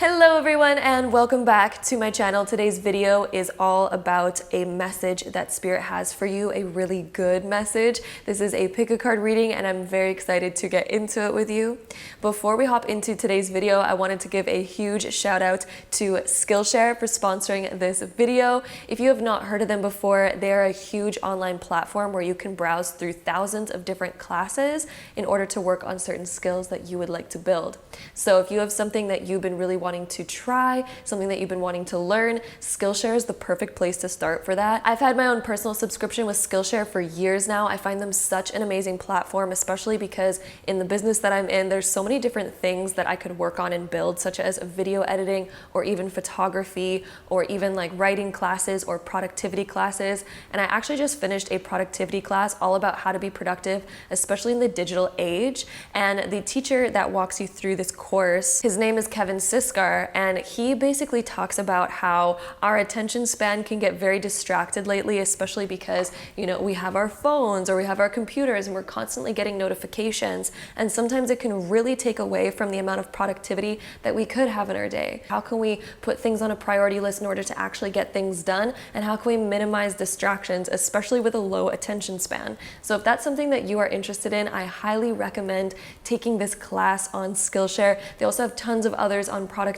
Hello everyone and welcome back to my channel. Today's video is all about a message that Spirit has for you, a really good message. This is a pick a card reading and I'm very excited to get into it with you. Before we hop into today's video, I wanted to give a huge shout out to Skillshare for sponsoring this video. If you have not heard of them before, they're a huge online platform where you can browse through thousands of different classes in order to work on certain skills that you would like to build. So if you have something that you've been really wanting to try, something that you've been wanting to learn, Skillshare is the perfect place to start for that. I've had my own personal subscription with Skillshare for years now. I find them such an amazing platform, especially because in the business that I'm in, there's so many different things that I could work on and build, such as video editing or even photography or even like writing classes or productivity classes. And I actually just finished a productivity class all about how to be productive, especially in the digital age. And the teacher that walks you through this course, his name is Kevin Siskar, and he basically talks about how our attention span can get very distracted lately, especially because, you know, we have our phones or we have our computers and we're constantly getting notifications. And sometimes it can really take away from the amount of productivity that we could have in our day. How can we put things on a priority list in order to actually get things done? And how can we minimize distractions, especially with a low attention span? So if that's something that you are interested in, I highly recommend taking this class on Skillshare. They also have tons of others on productivity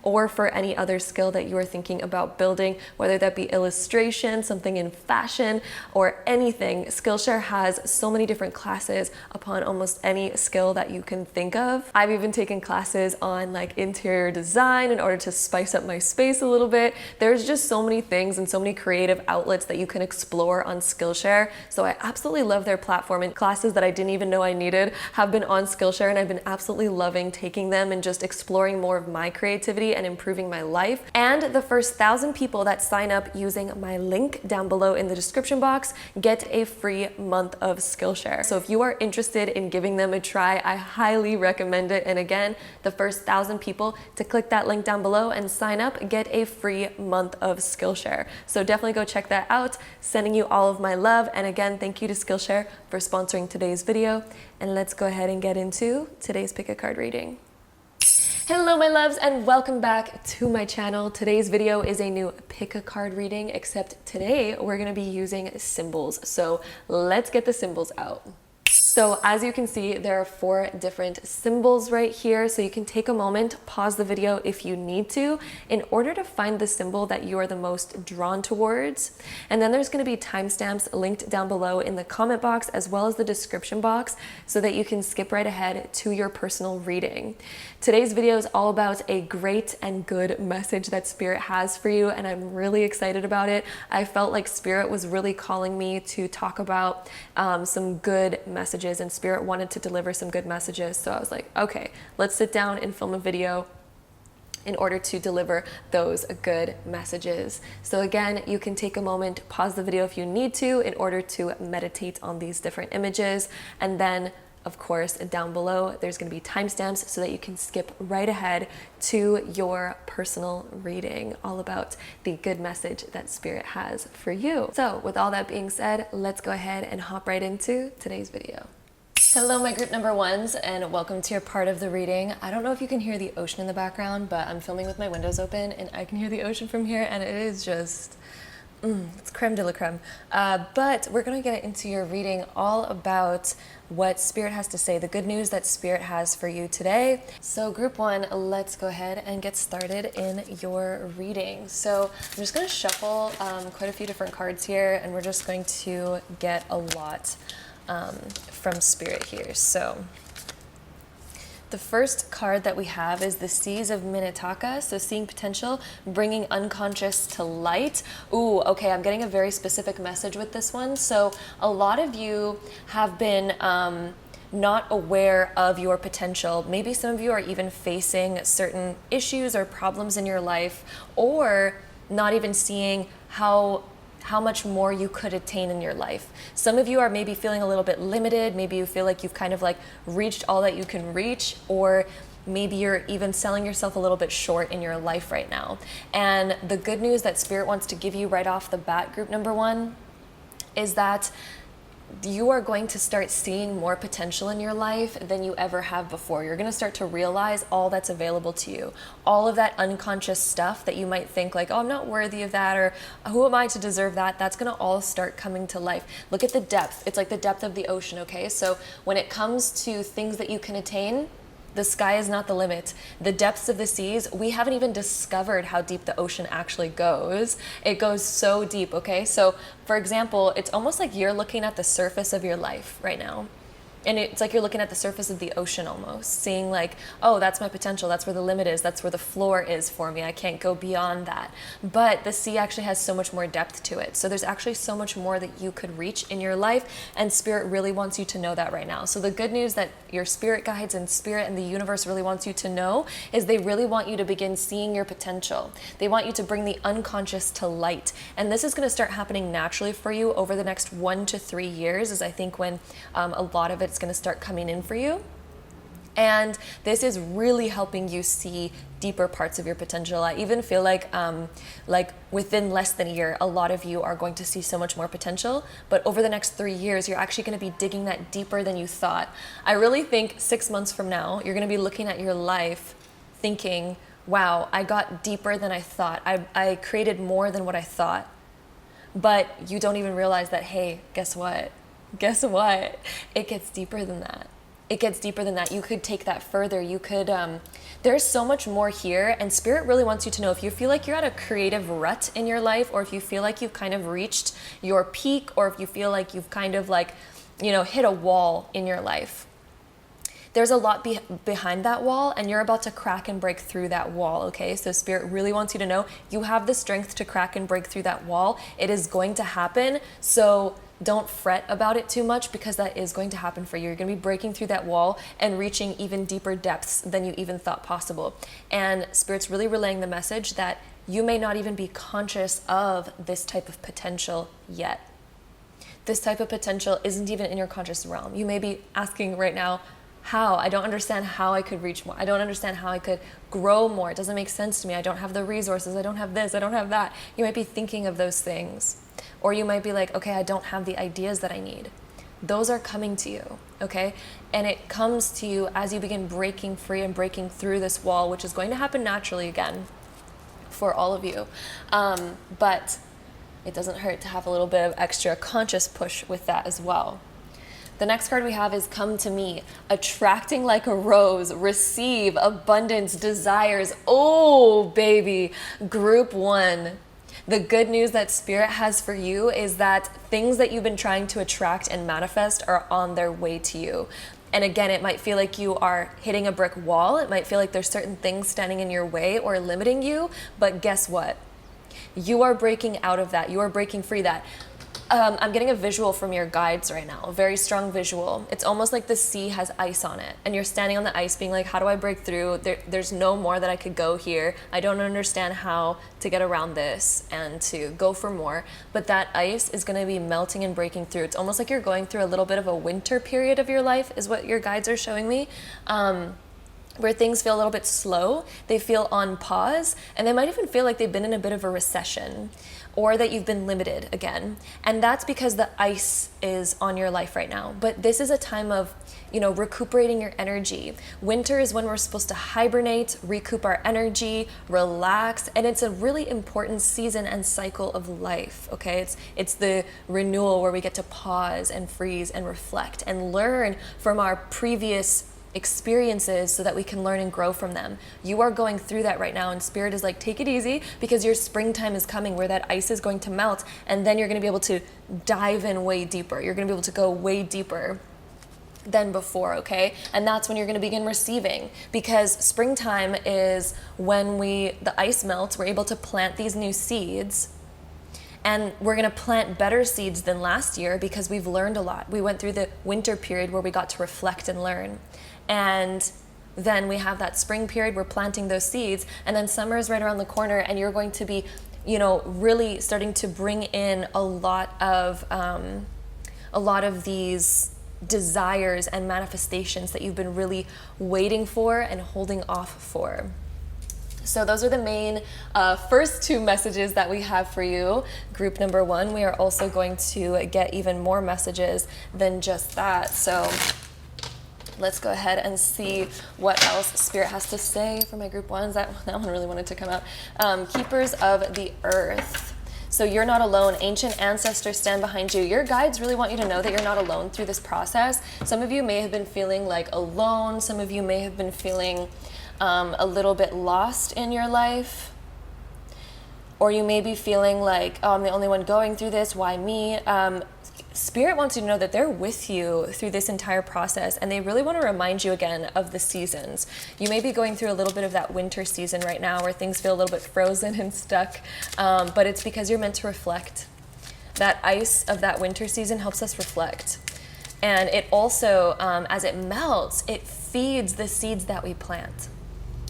or for any other skill that you are thinking about building, whether that be illustration, something in fashion, or anything. Skillshare has so many different classes upon almost any skill that you can think of. I've even taken classes on like interior design in order to spice up my space a little bit. There's just so many things and so many creative outlets that you can explore on Skillshare. So I absolutely love their platform, and classes that I didn't even know I needed have been on Skillshare, and I've been absolutely loving taking them and just exploring more of my creativity and improving my life. And the first 1,000 people that sign up using my link down below in the description box get a free month of Skillshare. So if you are interested in giving them a try, I highly recommend it. And again, the first 1,000 people to click that link down below and sign up get a free month of Skillshare. So definitely go check that out. Sending you all of my love. And again, thank you to Skillshare for sponsoring today's video. And let's go ahead and get into today's pick a card reading. Hello my loves and welcome back to my channel. Today's video is a new pick a card reading, except today we're going to be using symbols. So let's get the symbols out. So as you can see, there are 4 different symbols right here. So you can take a moment, pause the video if you need to, in order to find the symbol that you are the most drawn towards. And then there's going to be timestamps linked down below in the comment box as well as the description box so that you can skip right ahead to your personal reading. Today's video is all about a great and good message that Spirit has for you, and I'm really excited about it. I felt like Spirit was really calling me to talk about some good messages, and Spirit wanted to deliver some good messages. So I was like, okay, let's sit down and film a video in order to deliver those good messages. So again, you can take a moment, pause the video if you need to in order to meditate on these different images. And then of course, down below, there's going to be timestamps so that you can skip right ahead to your personal reading, all about the good message that Spirit has for you. So with all that being said, let's go ahead and hop right into today's video. Hello, my group number ones, and welcome to your part of the reading. I don't know if you can hear the ocean in the background, but I'm filming with my windows open and I can hear the ocean from here, and it is just it's creme de la creme. But we're going to get into your reading all about what Spirit has to say, the good news that Spirit has for you today. So group 1, let's go ahead and get started in your reading. So I'm just going to shuffle quite a few different cards here, and we're just going to get a lot from Spirit here. So the first card that we have is the Seas of Minnetonka. So seeing potential, bringing unconscious to light. Ooh, okay, I'm getting a very specific message with this one. So a lot of you have been not aware of your potential. Maybe some of you are even facing certain issues or problems in your life, or not even seeing how much more you could attain in your life. Some of you are maybe feeling a little bit limited. Maybe you feel like you've kind of like reached all that you can reach, or maybe you're even selling yourself a little bit short in your life right now. And the good news that Spirit wants to give you right off the bat, group number 1, is that you are going to start seeing more potential in your life than you ever have before. You're going to start to realize all that's available to you. All of that unconscious stuff that you might think like, oh, I'm not worthy of that, or who am I to deserve that? That's going to all start coming to life. Look at the depth. It's like the depth of the ocean, okay? So when it comes to things that you can attain, the sky is not the limit. The depths of the seas, we haven't even discovered how deep the ocean actually goes. It goes so deep, okay? So, for example, it's almost like you're looking at the surface of your life right now. And it's like you're looking at the surface of the ocean almost, seeing like, oh, that's my potential. That's where the limit is. That's where the floor is for me. I can't go beyond that. But the sea actually has so much more depth to it. So there's actually so much more that you could reach in your life. And Spirit really wants you to know that right now. So the good news that your spirit guides and Spirit and the universe really wants you to know is they really want you to begin seeing your potential. They want you to bring the unconscious to light. And this is going to start happening naturally for you over the next 1 to 3 years, is I think when a lot of it's going to start coming in for you. And this is really helping you see deeper parts of your potential. I even feel like within less than a year, a lot of you are going to see so much more potential. But over the next 3 years, you're actually going to be digging that deeper than you thought. I really think 6 months from now, you're going to be looking at your life thinking, wow, I got deeper than I thought. I created more than what I thought. But you don't even realize that, hey, guess what? Guess what? It gets deeper than that. It gets deeper than that. You could take that further. You could, there's so much more here, and Spirit really wants you to know if you feel like you're at a creative rut in your life, or if you feel like you've kind of reached your peak, or if you feel like you've kind of like, hit a wall in your life. There's a lot behind that wall, and you're about to crack and break through that wall, okay? So Spirit really wants you to know you have the strength to crack and break through that wall. It is going to happen, so don't fret about it too much, because that is going to happen for you. You're going to be breaking through that wall and reaching even deeper depths than you even thought possible. And Spirit's really relaying the message that you may not even be conscious of this type of potential yet. This type of potential isn't even in your conscious realm. You may be asking right now, how? I don't understand how I could reach more. I don't understand how I could grow more. It doesn't make sense to me. I don't have the resources. I don't have this. I don't have that. You might be thinking of those things. Or you might be like, okay, I don't have the ideas that I need. Those are coming to you, okay? And it comes to you as you begin breaking free and breaking through this wall, which is going to happen naturally again for all of you. But it doesn't hurt to have a little bit of extra conscious push with that as well. The next card we have is Come to Me. Attracting like a rose, receive, abundance, desires. Oh, baby. Group 1. The good news that Spirit has for you is that things that you've been trying to attract and manifest are on their way to you. And again, it might feel like you are hitting a brick wall. It might feel like there's certain things standing in your way or limiting you. But guess what? You are breaking out of that. You are breaking free that. I'm getting a visual from your guides right now, a very strong visual. It's almost like the sea has ice on it, and you're standing on the ice being like, how do I break through? There's no more that I could go here. I don't understand how to get around this and to go for more. But that ice is going to be melting and breaking through. It's almost like you're going through a little bit of a winter period of your life, is what your guides are showing me. Where things feel a little bit slow, they feel on pause, and they might even feel like they've been in a bit of a recession, or that you've been limited again. And that's because the ice is on your life right now. But this is a time of, recuperating your energy. Winter is when we're supposed to hibernate, recoup our energy, relax, and it's a really important season and cycle of life, okay? It's the renewal where we get to pause and freeze and reflect and learn from our previous experiences so that we can learn and grow from them. You are going through that right now, and Spirit is like, take it easy, because your springtime is coming where that ice is going to melt, and then you're going to be able to dive in way deeper. You're going to be able to go way deeper than before, okay? And that's when you're going to begin receiving, because springtime is when the ice melts, we're able to plant these new seeds. And we're going to plant better seeds than last year because we've learned a lot. We went through the winter period where we got to reflect and learn. And then we have that spring period, we're planting those seeds, and then summer is right around the corner, and you're going to be, really starting to bring in a lot of these desires and manifestations that you've been really waiting for and holding off for. So those are the main first two messages that we have for you. Group number one, we are also going to get even more messages than just that. So let's go ahead and see what else Spirit has to say for my group ones. That one really wanted to come out. Keepers of the earth. So you're not alone. Ancient ancestors stand behind you. Your guides really want you to know that you're not alone through this process. Some of you may have been feeling like alone. Some of you may have been feeling a little bit lost in your life, or you may be feeling like, oh, I'm the only one going through this, why me? Spirit wants you to know that they're with you through this entire process, and they really want to remind you again of the seasons. You may be going through a little bit of that winter season right now where things feel a little bit frozen and stuck, but it's because you're meant to reflect. That ice of that winter season helps us reflect. And it also, as it melts, it feeds the seeds that we plant.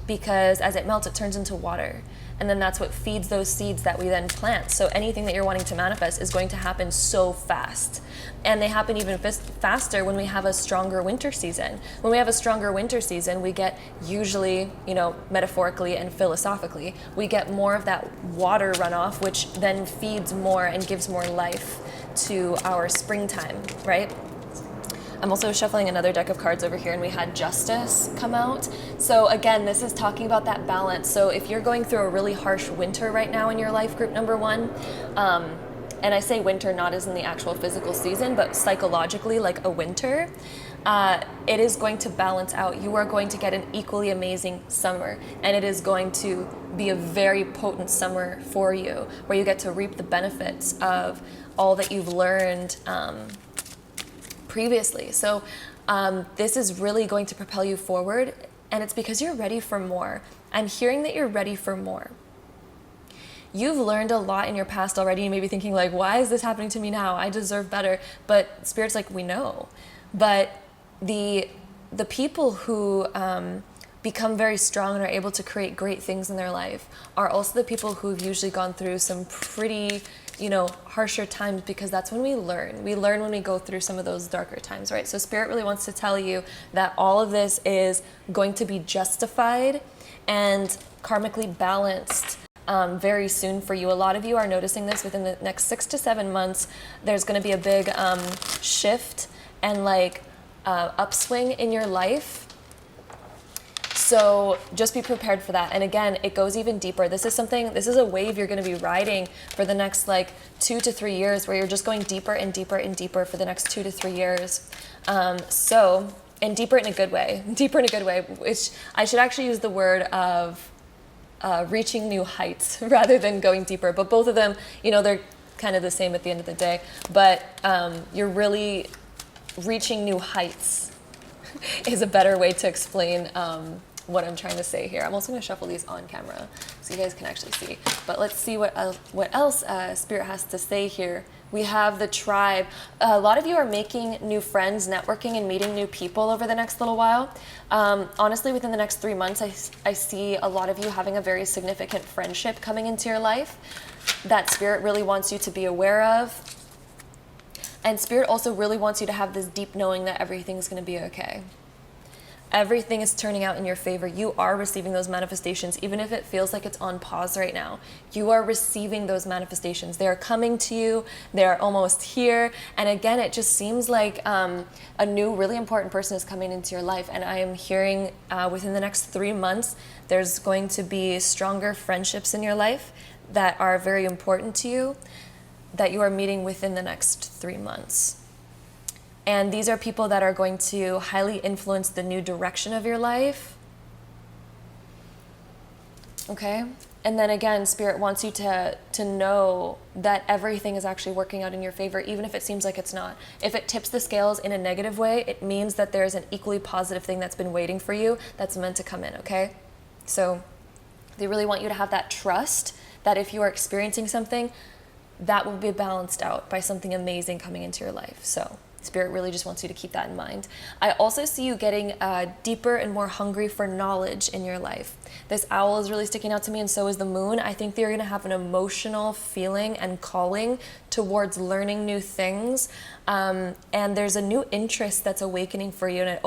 Because as it melts, it turns into water. And then that's what feeds those seeds that we then plant. So anything that you're wanting to manifest is going to happen so fast. And they happen even faster when we have a stronger winter season. When we have a stronger winter season, we get usually, metaphorically and philosophically, we get more of that water runoff, which then feeds more and gives more life to our springtime, right? I'm also shuffling another deck of cards over here, and we had Justice come out. So again, this is talking about that balance. So if you're going through a really harsh winter right now in your life, group number one, and I say winter not as in the actual physical season, but psychologically like a winter, it is going to balance out. You are going to get an equally amazing summer, and it is going to be a very potent summer for you, where you get to reap the benefits of all that you've learned previously. So this is really going to propel you forward, and it's because you're ready for more. I'm hearing that you're ready for more. You've learned a lot in your past already. You may be thinking like, why is this happening to me now? I deserve better. But Spirit's like, we know. But the people who become very strong and are able to create great things in their life are also the people who've usually gone through some pretty harsher times, because that's when we learn. We learn when we go through some of those darker times, right? So Spirit really wants to tell you that all of this is going to be justified and karmically balanced very soon for you. A lot of you are noticing this within the next 6 to 7 months. There's going to be a big shift and upswing in your life. So just be prepared for that. And again, it goes even deeper. This is a wave you're going to be riding for the next 2 to 3 years, where you're just going deeper and deeper and deeper for the next 2 to 3 years. And deeper in a good way, which I should actually use the word of reaching new heights rather than going deeper. But both of them, they're kind of the same at the end of the day. But you're really reaching new heights is a better way to explain what I'm trying to say here. I'm also going to shuffle these on camera so you guys can actually see. But let's see what else Spirit has to say here. We have the tribe. A lot of you are making new friends, networking, and meeting new people over the next little while. Honestly, within the next 3 months, I see a lot of you having a very significant friendship coming into your life that Spirit really wants you to be aware of. And Spirit also really wants you to have this deep knowing that everything's going to be okay. Everything is turning out in your favor. You are receiving those manifestations, even if it feels like it's on pause right now. You are receiving those manifestations. They are coming to you. They're almost here. And again, it just seems like a new, really important person is coming into your life. And I am hearing within the next 3 months, there's going to be stronger friendships in your life that are very important to you, that you are meeting within the next 3 months. And these are people that are going to highly influence the new direction of your life. Okay? And then again, Spirit wants you to know that everything is actually working out in your favor, even if it seems like it's not. If it tips the scales in a negative way, it means that there's an equally positive thing that's been waiting for you that's meant to come in, okay? So they really want you to have that trust that if you are experiencing something, that will be balanced out by something amazing coming into your life. So Spirit really just wants you to keep that in mind. I also see you getting deeper and more hungry for knowledge in your life. This owl is really sticking out to me, and so is the moon. I think they're going to have an emotional feeling and calling towards learning new things. And there's a new interest that's awakening for you. And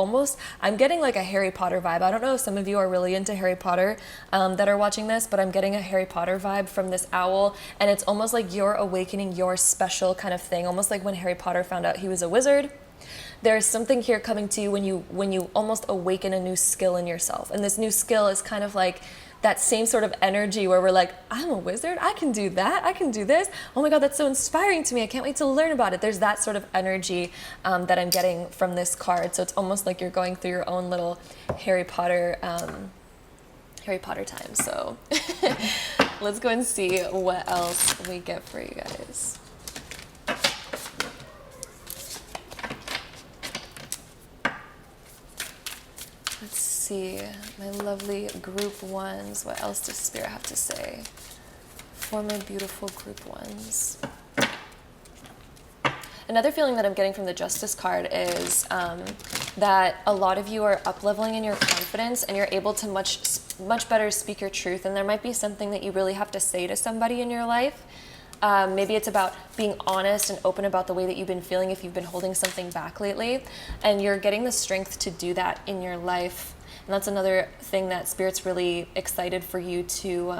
I'm getting like a Harry Potter vibe. I don't know if some of you are really into Harry Potter that are watching this, but I'm getting a Harry Potter vibe from this owl. And it's almost like you're awakening your special kind of thing, almost like when Harry Potter found out he was a wizard. There's something here coming to you when you almost awaken a new skill in yourself. And this new skill is kind of like that same sort of energy where we're like, I'm a wizard, I can do that, I can do this. Oh my God, that's so inspiring to me. I can't wait to learn about it. There's that sort of energy that I'm getting from this card. So it's almost like you're going through your own little Harry Potter time. So let's go and see what else we get for you guys. Let's see, my lovely group ones. What else does Spirit have to say for my beautiful group ones? Another feeling that I'm getting from the Justice card is that a lot of you are up-leveling in your confidence and you're able to much better speak your truth. And there might be something that you really have to say to somebody in your life. Maybe it's about being honest and open about the way that you've been feeling if you've been holding something back lately. And you're getting the strength to do that in your life. And that's another thing that Spirit's really excited for you to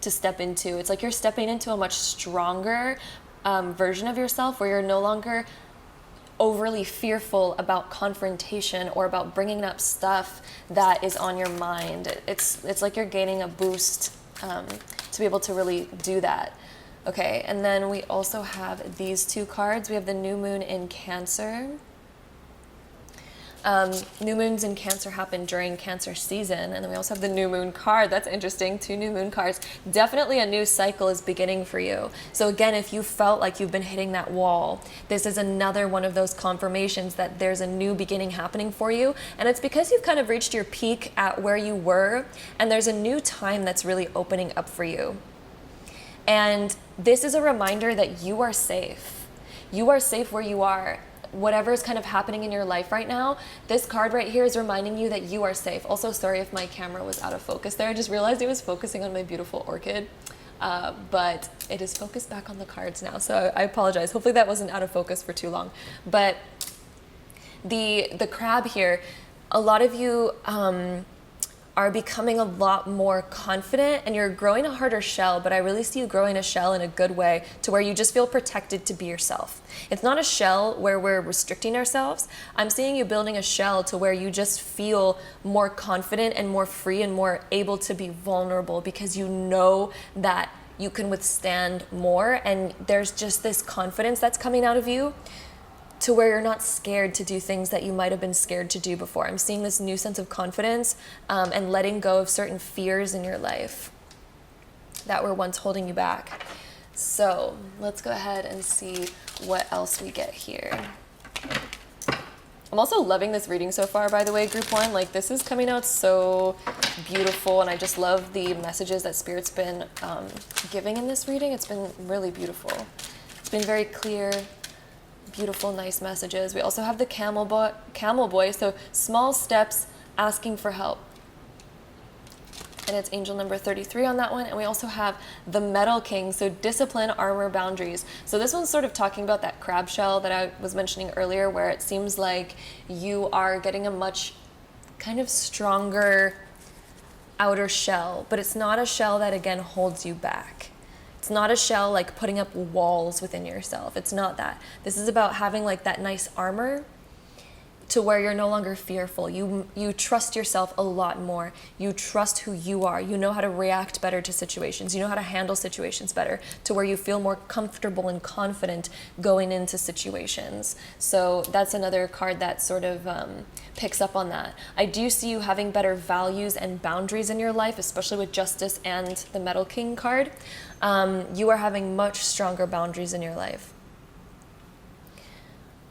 step into. It's like you're stepping into a much stronger version of yourself where you're no longer overly fearful about confrontation or about bringing up stuff that is on your mind. It's like you're gaining a boost to be able to really do that. Okay, and then we also have these two cards. We have the new moon in Cancer. New moons in Cancer happen during Cancer season. And then we also have the new moon card. That's interesting. 2 new moon cards. Definitely a new cycle is beginning for you. So again, if you felt like you've been hitting that wall, this is another one of those confirmations that there's a new beginning happening for you. And it's because you've kind of reached your peak at where you were. And there's a new time that's really opening up for you. And this is a reminder that you are safe. You are safe where you are. Whatever is kind of happening in your life right now, this card right here is reminding you that you are safe. Also, sorry if my camera was out of focus there. I just realized it was focusing on my beautiful orchid, but it is focused back on the cards now. So I apologize. Hopefully that wasn't out of focus for too long. But the crab here, a lot of you are becoming a lot more confident and you're growing a harder shell, but I really see you growing a shell in a good way to where you just feel protected to be yourself. It's not a shell where we're restricting ourselves. I'm seeing you building a shell to where you just feel more confident and more free and more able to be vulnerable because you know that you can withstand more, and there's just this confidence that's coming out of you to where you're not scared to do things that you might have been scared to do before. I'm seeing this new sense of confidence and letting go of certain fears in your life that were once holding you back. So let's go ahead and see what else we get here. I'm also loving this reading so far, by the way, group 1. Like, this is coming out so beautiful, and I just love the messages that Spirit's been giving in this reading. It's been really beautiful. It's been very clear, beautiful, nice messages. We also have the camel boy, so small steps, asking for help. And it's angel number 33 on that one. And we also have the Metal King, so discipline, armor, boundaries. So this one's sort of talking about that crab shell that I was mentioning earlier, where it seems like you are getting a much kind of stronger outer shell, but it's not a shell that, again, holds you back. It's not a shell like putting up walls within yourself. It's not that. This is about having like that nice armor to where you're no longer fearful. You trust yourself a lot more. You trust who you are. You know how to react better to situations. You know how to handle situations better, to where you feel more comfortable and confident going into situations. So that's another card that sort of picks up on that. I do see you having better values and boundaries in your life, especially with Justice and the Metal King card. You are having much stronger boundaries in your life.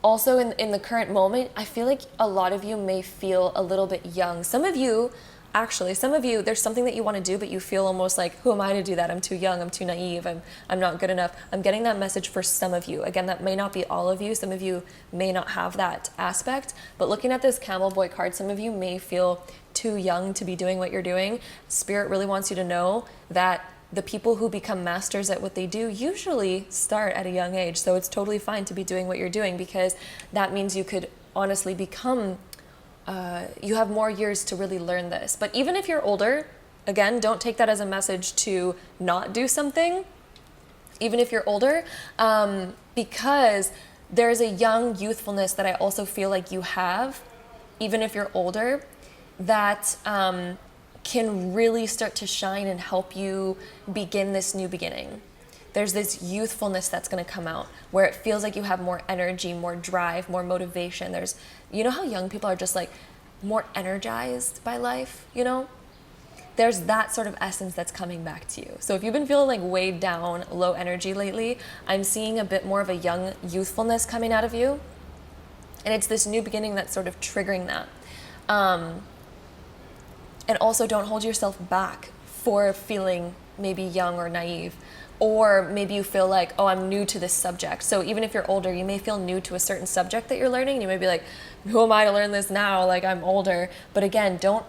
Also, in the current moment, I feel like a lot of you may feel a little bit young. Some of you actually, some of you, there's something that you want to do, but you feel almost like, who am I to do that? I'm too young, I'm too naive, I'm not good enough. I'm getting that message for some of you. Again, that may not be all of you. Some of you may not have that aspect, but looking at this Camel Boy card, some of you may feel too young to be doing what you're doing. Spirit really wants you to know that the people who become masters at what they do usually start at a young age. So it's totally fine to be doing what you're doing, because that means you could honestly become you have more years to really learn this. But even if you're older, again, don't take that as a message to not do something, even if you're older, because there's a young youthfulness that I also feel like you have, even if you're older, that can really start to shine and help you begin this new beginning. There's this youthfulness that's going to come out where it feels like you have more energy, more drive, more motivation. There's, you know how young people are just like more energized by life, you know? There's that sort of essence that's coming back to you. So if you've been feeling like weighed down, low energy lately, I'm seeing a bit more of a young youthfulness coming out of you. And it's this new beginning that's sort of triggering that. And also don't hold yourself back for feeling maybe young or naive. Or maybe you feel like, oh, I'm new to this subject. So even if you're older, you may feel new to a certain subject that you're learning. And you may be like, who am I to learn this now? Like, I'm older. But again, don't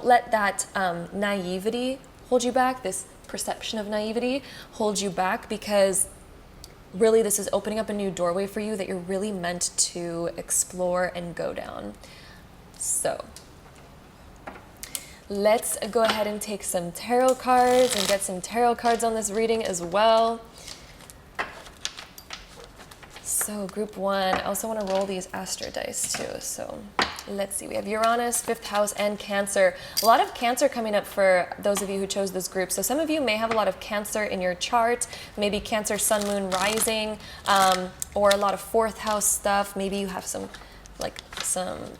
let that naivety hold you back, this perception of naivety hold you back, because really this is opening up a new doorway for you that you're really meant to explore and go down. So let's go ahead and take some tarot cards and get some tarot cards on this reading as well. So group 1, I also want to roll these Astro dice too. So let's see, we have Uranus, 5th house, and Cancer. A lot of Cancer coming up for those of you who chose this group. So some of you may have a lot of Cancer in your chart, maybe Cancer, Sun, Moon, Rising, or a lot of 4th house stuff. Maybe you have some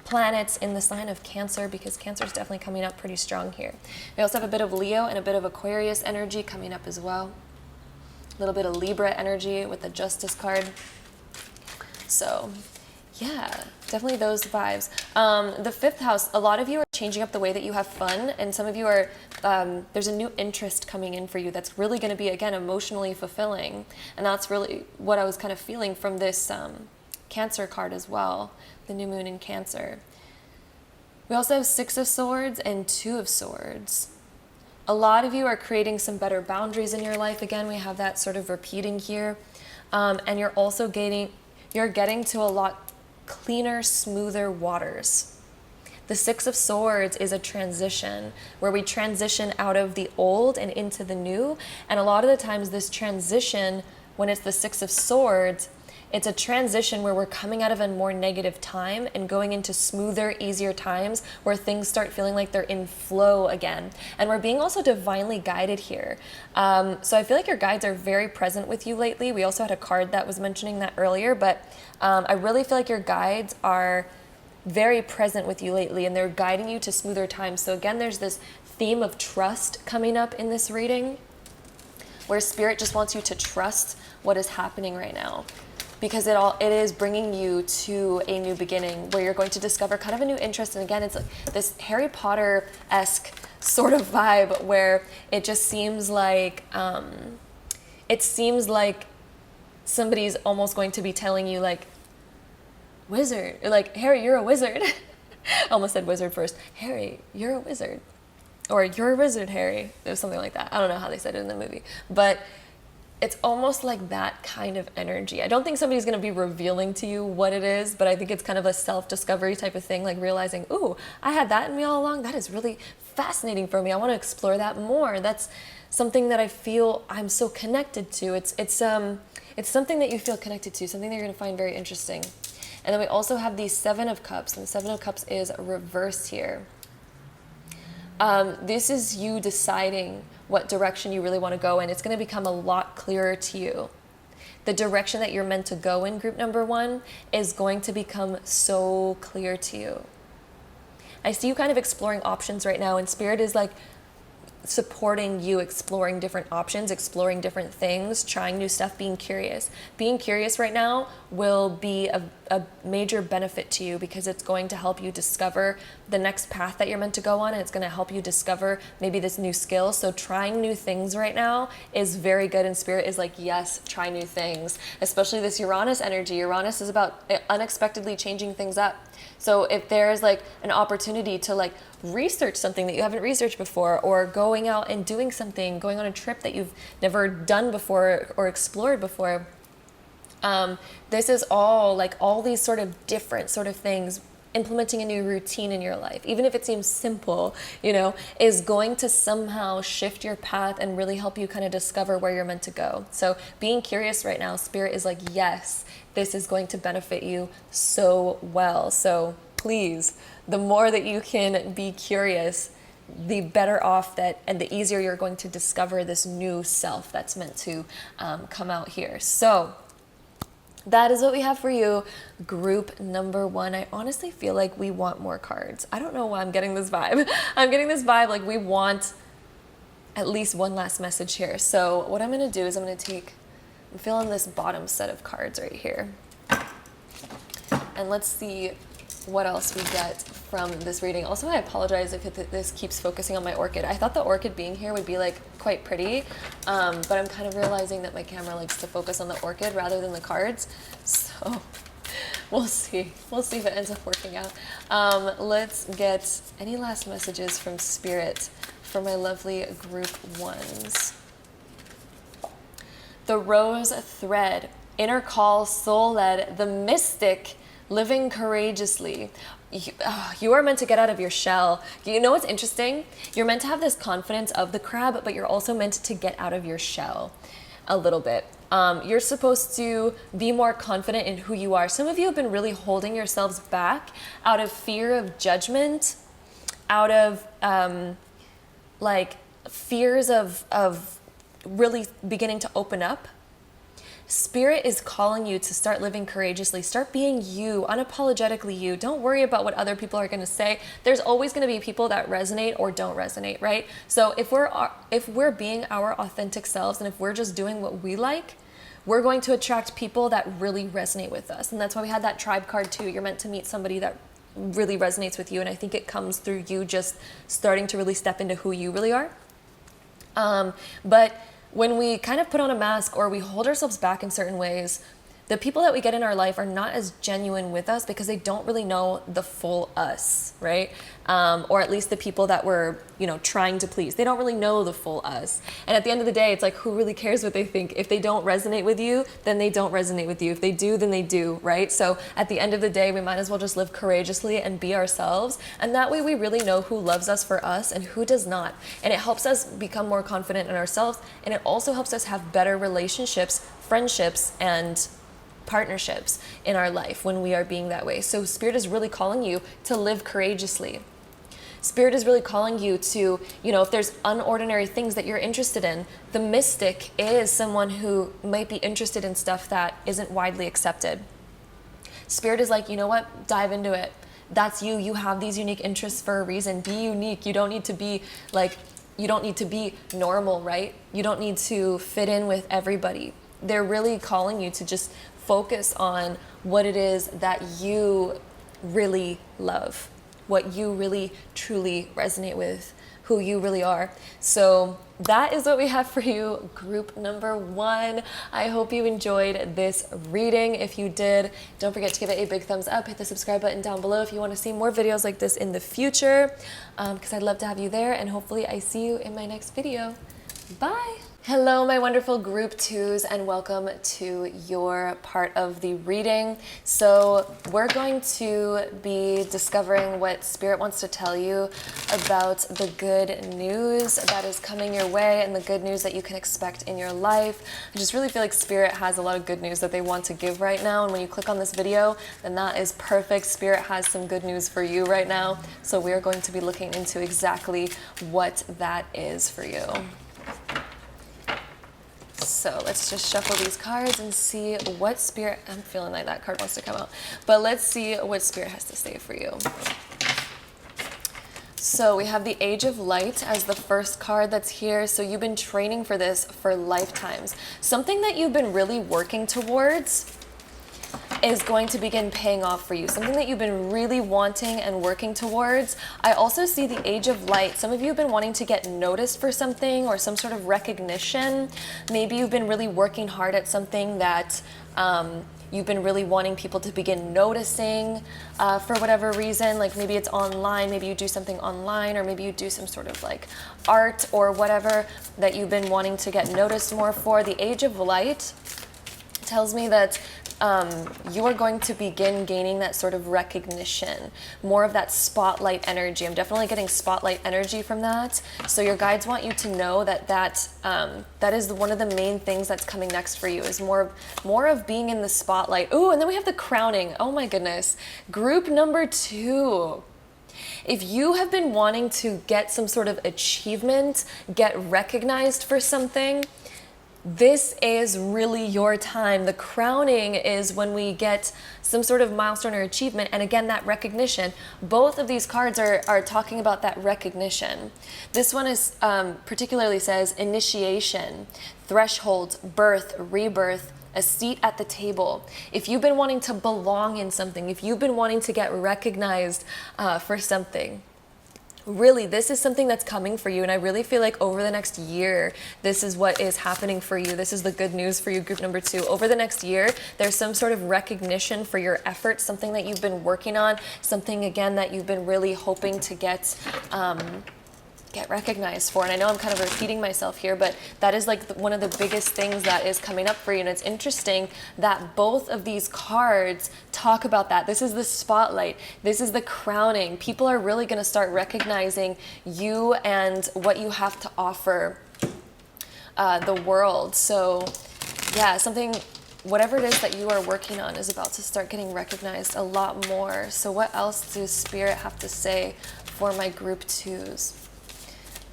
planets in the sign of Cancer, because Cancer is definitely coming up pretty strong here. We also have a bit of Leo and a bit of Aquarius energy coming up as well. A little bit of Libra energy with the Justice card. So yeah, definitely those vibes. The 5th house, a lot of you are changing up the way that you have fun, and some of you are, there's a new interest coming in for you that's really going to be, again, emotionally fulfilling. And that's really what I was kind of feeling from this Cancer card as well, the new moon in Cancer. We also have 6 of Swords and 2 of Swords. A lot of you are creating some better boundaries in your life. Again, we have that sort of repeating here. And you're also getting to a lot cleaner, smoother waters. The 6 of Swords is a transition where we transition out of the old and into the new. And a lot of the times this transition, when it's the 6 of Swords, it's a transition where we're coming out of a more negative time and going into smoother, easier times where things start feeling like they're in flow again. And we're being also divinely guided here. So I feel like your guides are very present with you lately. We also had a card that was mentioning that earlier, but I really feel like your guides are very present with you lately, and they're guiding you to smoother times. So again, there's this theme of trust coming up in this reading, where Spirit just wants you to trust what is happening right now, because it is bringing you to a new beginning where you're going to discover kind of a new interest. And again, it's like this Harry Potter-esque sort of vibe where it just seems like somebody's almost going to be telling you, like, wizard, like, Harry, you're a wizard. I almost said wizard first. Harry, you're a wizard. Or you're a wizard, Harry. It was something like that. I don't know how they said it in the movie, but it's almost like that kind of energy. I don't think somebody's going to be revealing to you what it is, but I think it's kind of a self-discovery type of thing, like realizing, ooh, I had that in me all along. That is really fascinating for me. I want to explore that more. That's something that I feel I'm so connected to. It's something that you feel connected to, something that you're going to find very interesting. And then we also have the 7 of Cups, and the 7 of Cups is reversed here. This is you deciding what direction you really want to go in. It's going to become a lot clearer to you. The direction that you're meant to go in, group number 1, is going to become so clear to you. I see you kind of exploring options right now, and Spirit is like, supporting you exploring different options, exploring different things, trying new stuff, being curious. Being curious right now will be a major benefit to you because it's going to help you discover the next path that you're meant to go on, and it's going to help you discover maybe this new skill. So trying new things right now is very good, and Spirit is like, yes, try new things, especially this Uranus energy. Uranus is about unexpectedly changing things up. So if there's like an opportunity to like research something that you haven't researched before, or going out and doing something, going on a trip that you've never done before or explored before, this is all like all these sort of different sort of things. Implementing a new routine in your life, even if it seems simple, you know, is going to somehow shift your path and really help you kind of discover where you're meant to go. So being curious right now, Spirit is like, yes, this is going to benefit you so well. So please, the more that you can be curious, the better off that, and the easier you're going to discover this new self that's meant to come out here. So that is what we have for you, group number 1. I honestly feel like we want more cards. I don't know why I'm getting this vibe. I'm getting this vibe like we want at least one last message here. So what I'm going to do is I'm feeling this bottom set of cards right here. And let's see what else we get from this reading. Also, I apologize if this keeps focusing on my orchid. I thought the orchid being here would be like quite pretty, but I'm kind of realizing that my camera likes to focus on the orchid rather than the cards. So we'll see. We'll see if it ends up working out. Let's get any last messages from Spirit for my lovely group 1s. The Rose Thread, Inner Call, Soul Led, the Mystic, Living Courageously. You are meant to get out of your shell. You know what's interesting? You're meant to have this confidence of the crab, but you're also meant to get out of your shell a little bit. You're supposed to be more confident in who you are. Some of you have been really holding yourselves back out of fear of judgment, out of like fears of really beginning to open up. Spirit is calling you to start living courageously. Start being you, unapologetically you. Don't worry about what other people are going to say. There's always going to be people that resonate or don't resonate, right? So if we're being our authentic selves, and if we're just doing what we like, we're going to attract people that really resonate with us. And that's why we had that tribe card too. You're meant to meet somebody that really resonates with you. And I think it comes through you just starting to really step into who you really are. But when we kind of put on a mask or we hold ourselves back in certain ways, the people that we get in our life are not as genuine with us because they don't really know the full us, right? Or at least the people that we're, trying to please. They don't really know the full us. And at the end of the day, it's like, who really cares what they think? If they don't resonate with you, then they don't resonate with you. If they do, then they do, right? So at the end of the day, we might as well just live courageously and be ourselves. And that way we really know who loves us for us and who does not. And it helps us become more confident in ourselves. And it also helps us have better relationships, friendships, and partnerships in our life when we are being that way. So Spirit is really calling you to live courageously. Spirit is really calling you to, if there's unordinary things that you're interested in, the mystic is someone who might be interested in stuff that isn't widely accepted. Spirit is like, you know what? Dive into it. That's you. You have these unique interests for a reason. Be unique. You don't need to be normal, right? You don't need to fit in with everybody. They're really calling you to just focus on what it is that you really love, what you really truly resonate with, who you really are. So that is what we have for you, group number 1. I hope you enjoyed this reading. If you did, don't forget to give it a big thumbs up. Hit the subscribe button down below if you want to see more videos like this in the future, because I'd love to have you there, and hopefully I see you in my next video. Bye. Hello, my wonderful group 2s, and welcome to your part of the reading. So we're going to be discovering what Spirit wants to tell you about the good news that is coming your way and the good news that you can expect in your life. I just really feel like Spirit has a lot of good news that they want to give right now, and when you click on this video, then that is perfect. Spirit has some good news for you right now. So we are going to be looking into exactly what that is for you. So let's just shuffle these cards and see what Spirit, I'm feeling like that card wants to come out, but let's see what Spirit has to say for you. So we have the Age of Light as the first card that's here. So you've been training for this for lifetimes. Something that you've been really working towards is going to begin paying off for you. Something that you've been really wanting and working towards. I also see the Age of Light. Some of you have been wanting to get noticed for something or some sort of recognition. Maybe you've been really working hard at something that you've been really wanting people to begin noticing for whatever reason. Like maybe it's online, maybe you do something online, or maybe you do some sort of like art or whatever that you've been wanting to get noticed more for. The Age of Light tells me that you are going to begin gaining that sort of recognition, more of that spotlight energy. I'm definitely getting spotlight energy from that. So your guides want you to know that that is one of the main things that's coming next for you, is more of being in the spotlight. Ooh, and then we have the crowning. Oh my goodness. Group number 2. If you have been wanting to get some sort of achievement, get recognized for something, this is really your time. The crowning is when we get some sort of milestone or achievement, and again, that recognition. Both of these cards are talking about that recognition. This one is particularly says initiation, thresholds, birth, rebirth, a seat at the table. If you've been wanting to belong in something, if you've been wanting to get recognized for something, really, this is something that's coming for you. And I really feel like over the next year, this is what is happening for you. This is the good news for you, group number 2. Over the next year, there's some sort of recognition for your efforts, something that you've been working on, something, again, that you've been really hoping to get recognized for. And I know I'm kind of repeating myself here, but that is like one of the biggest things that is coming up for you. And it's interesting that both of these cards talk about that. This is the spotlight. This is the crowning. People are really going to start recognizing you and what you have to offer the world. So yeah, whatever it is that you are working on is about to start getting recognized a lot more. So what else does Spirit have to say for my group 2s?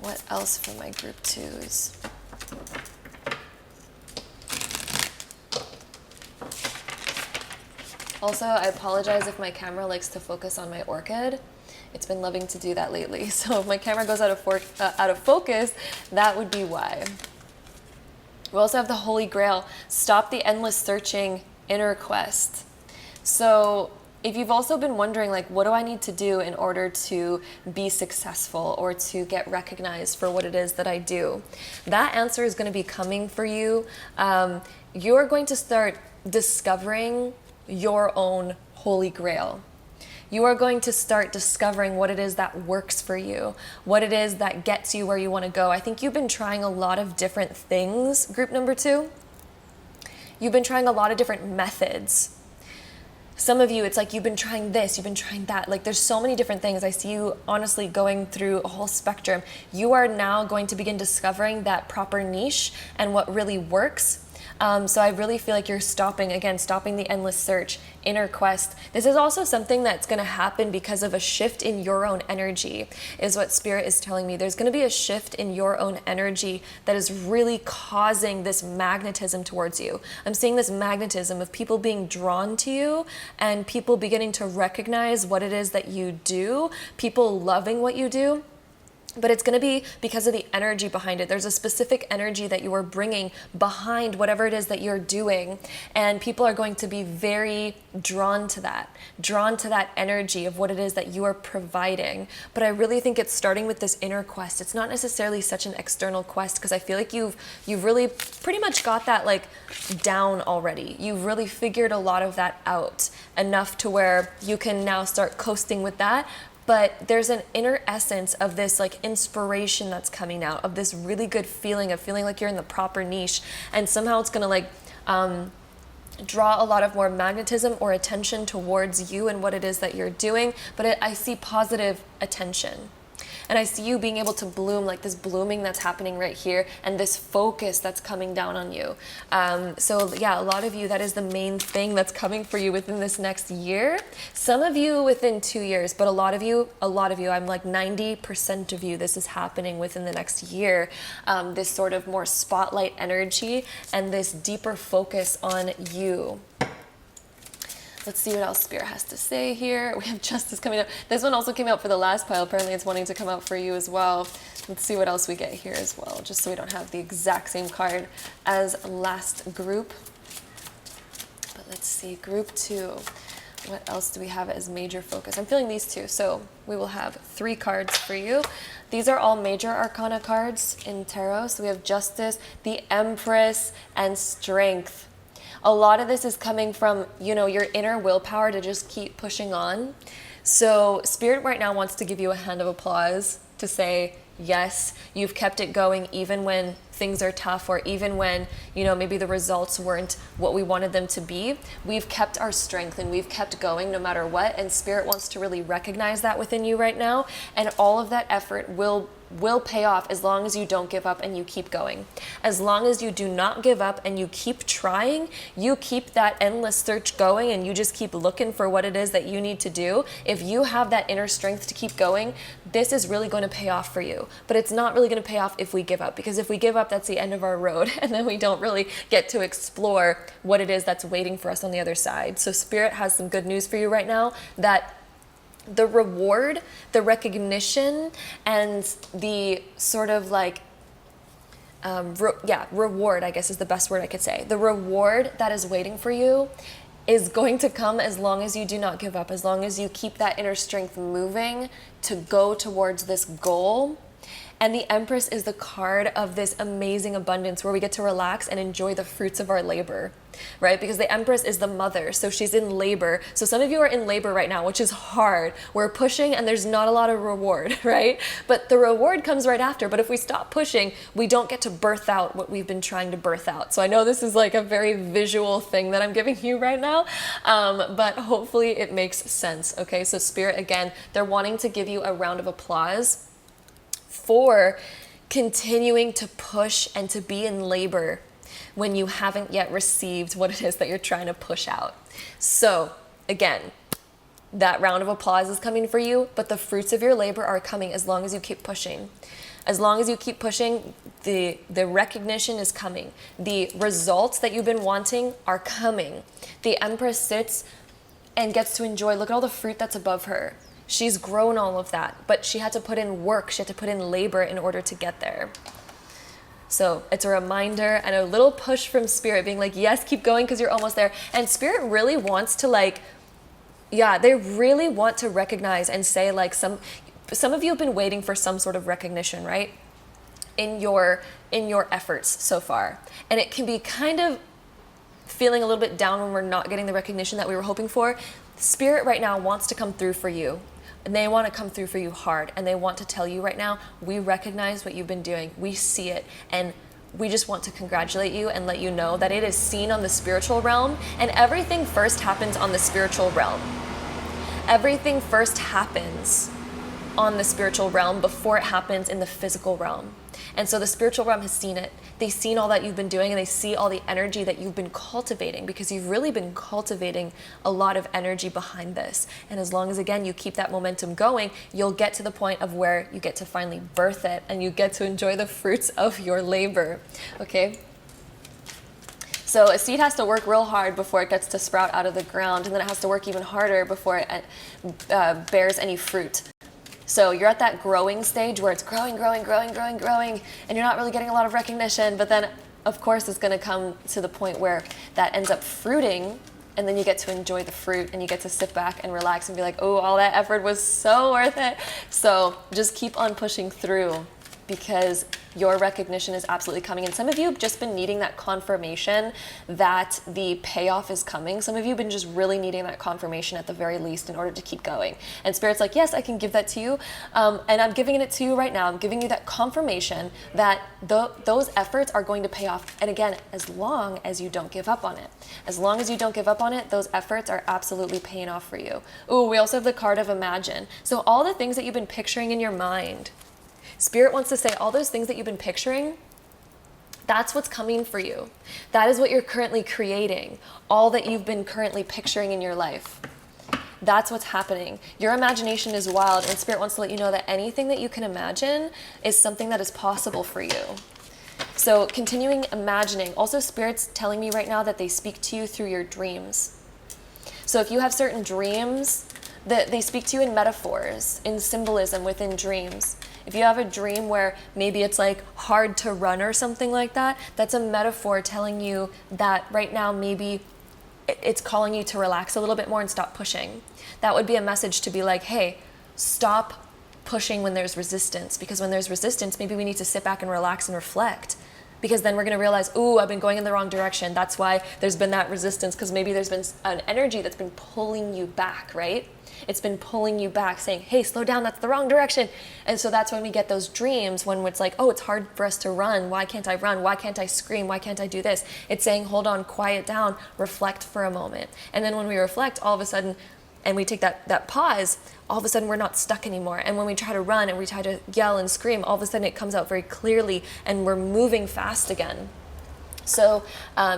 What else for my group 2s? Also, I apologize if my camera likes to focus on my orchid. It's been loving to do that lately. So if my camera goes out of focus, that would be why. We also have the Holy Grail. Stop the endless searching, inner quest. So if you've also been wondering, like, what do I need to do in order to be successful or to get recognized for what it is that I do? That answer is going to be coming for you. You're going to start discovering your own Holy Grail. You are going to start discovering what it is that works for you, what it is that gets you where you want to go. I think you've been trying a lot of different things, group number 2. You've been trying a lot of different methods. Some of you, it's like you've been trying this, you've been trying that. Like there's so many different things. I see you honestly going through a whole spectrum. You are now going to begin discovering that proper niche and what really works. So I really feel like you're stopping the endless search, inner quest. This is also something that's going to happen because of a shift in your own energy, is what Spirit is telling me. There's going to be a shift in your own energy that is really causing this magnetism towards you. I'm seeing this magnetism of people being drawn to you and people beginning to recognize what it is that you do, people loving what you do. But it's going to be because of the energy behind it. There's a specific energy that you are bringing behind whatever it is that you're doing. And people are going to be very drawn to that energy of what it is that you are providing. But I really think it's starting with this inner quest. It's not necessarily such an external quest, because I feel like you've really pretty much got that like down already. You've really figured a lot of that out enough to where you can now start coasting with that. But there's an inner essence of this like inspiration that's coming out, of this really good feeling of feeling like you're in the proper niche, and somehow it's gonna like draw a lot of more magnetism or attention towards you and what it is that you're doing. But I see positive attention. And I see you being able to bloom, like this blooming that's happening right here, and this focus that's coming down on you. So yeah, a lot of you, that is the main thing that's coming for you within this next year. Some of you within 2 years, but a lot of you, I'm like 90% of you, this is happening within the next year. This sort of more spotlight energy and this deeper focus on you. Let's see what else Spirit has to say here. We have Justice coming up. This one also came out for the last pile. Apparently it's wanting to come out for you as well. Let's see what else we get here as well, just so we don't have the exact same card as last group. But let's see, group 2. What else do we have as major focus? I'm feeling these two, so we will have 3 cards for you. These are all major arcana cards in tarot. So we have Justice, the Empress, and Strength. A lot of this is coming from, you know, your inner willpower to just keep pushing on. So Spirit right now wants to give you a hand of applause to say, yes, you've kept it going even when things are tough, or even when, you know, maybe the results weren't what we wanted them to be. We've kept our strength and we've kept going no matter what. And Spirit wants to really recognize that within you right now. And all of that effort will pay off as long as you don't give up and you keep going. As long as you do not give up and you keep trying, you keep that endless search going, and you just keep looking for what it is that you need to do. If you have that inner strength to keep going, this is really going to pay off for you. But it's not really going to pay off if we give up, because if we give up, that's the end of our road, and then we don't really get to explore what it is that's waiting for us on the other side. So Spirit has some good news for you right now, that the reward, the recognition, and the sort of like, reward, I guess is the best word I could say. The reward that is waiting for you is going to come as long as you do not give up, as long as you keep that inner strength moving to go towards this goal. And the Empress is the card of this amazing abundance where we get to relax and enjoy the fruits of our labor, right? Because the Empress is the mother, so she's in labor. So some of you are in labor right now, which is hard. We're pushing and there's not a lot of reward, right? But the reward comes right after. But if we stop pushing, we don't get to birth out what we've been trying to birth out. So I know this is like a very visual thing that I'm giving you right now, but hopefully it makes sense, okay? So Spirit, again, they're wanting to give you a round of applause for continuing to push and to be in labor when you haven't yet received what it is that you're trying to push out. So again, that round of applause is coming for you, but the fruits of your labor are coming as long as you keep pushing. As long as you keep pushing, the recognition is coming. The results that you've been wanting are coming. The Empress sits and gets to enjoy, look at all the fruit that's above her. She's grown all of that, but she had to put in work. She had to put in labor in order to get there. So it's a reminder and a little push from Spirit being like, yes, keep going because you're almost there. And Spirit really wants to they really want to recognize and say, like, some of you have been waiting for some sort of recognition, right? In your efforts so far. And it can be kind of feeling a little bit down when we're not getting the recognition that we were hoping for. Spirit right now wants to come through for you. And they want to come through for you hard. And they want to tell you right now, we recognize what you've been doing. We see it. And we just want to congratulate you and let you know that it is seen on the spiritual realm. And everything first happens on the spiritual realm. Everything first happens on the spiritual realm before it happens in the physical realm. And so the spiritual realm has seen it. They've seen all that you've been doing, and they see all the energy that you've been cultivating, because you've really been cultivating a lot of energy behind this. And as long as, again, you keep that momentum going, you'll get to the point of where you get to finally birth it and you get to enjoy the fruits of your labor, okay? So a seed has to work real hard before it gets to sprout out of the ground, and then it has to work even harder before it bears any fruit. So you're at that growing stage where it's growing, and you're not really getting a lot of recognition. But then, of course, it's going to come to the point where that ends up fruiting, and then you get to enjoy the fruit, and you get to sit back and relax and be like, oh, all that effort was so worth it. So just keep on pushing through, because your recognition is absolutely coming. And some of you have just been needing that confirmation that the payoff is coming. Some of you have been just really needing that confirmation at the very least in order to keep going. And Spirit's like, yes, I can give that to you. And I'm giving it to you right now. I'm giving you that confirmation that those efforts are going to pay off. And again, as long as you don't give up on it. As long as you don't give up on it, those efforts are absolutely paying off for you. Ooh, we also have the card of Imagine. So all the things that you've been picturing in your mind, Spirit wants to say all those things that you've been picturing, that's what's coming for you. That is what you're currently creating. All that you've been currently picturing in your life. That's what's happening. Your imagination is wild, and Spirit wants to let you know that anything that you can imagine is something that is possible for you. So continuing imagining. Also, Spirit's telling me right now that they speak to you through your dreams. So if you have certain dreams, that they speak to you in metaphors, in symbolism within dreams. If you have a dream where maybe it's like hard to run or something like that, that's a metaphor telling you that right now maybe it's calling you to relax a little bit more and stop pushing. That would be a message to be like, hey, stop pushing when there's resistance, because when there's resistance, maybe we need to sit back and relax and reflect, because then we're going to realize, ooh, I've been going in the wrong direction. That's why there's been that resistance, because maybe there's been an energy that's been pulling you back, right? It's been pulling you back, saying, hey, slow down, that's the wrong direction. And so that's when we get those dreams when it's like, oh, it's hard for us to run. Why can't I run? Why can't I scream? Why can't I do this? It's saying, hold on, quiet down, reflect for a moment. And then when we reflect, all of a sudden, and we take that pause, all of a sudden we're not stuck anymore. And when we try to run and we try to yell and scream, all of a sudden it comes out very clearly and we're moving fast again. So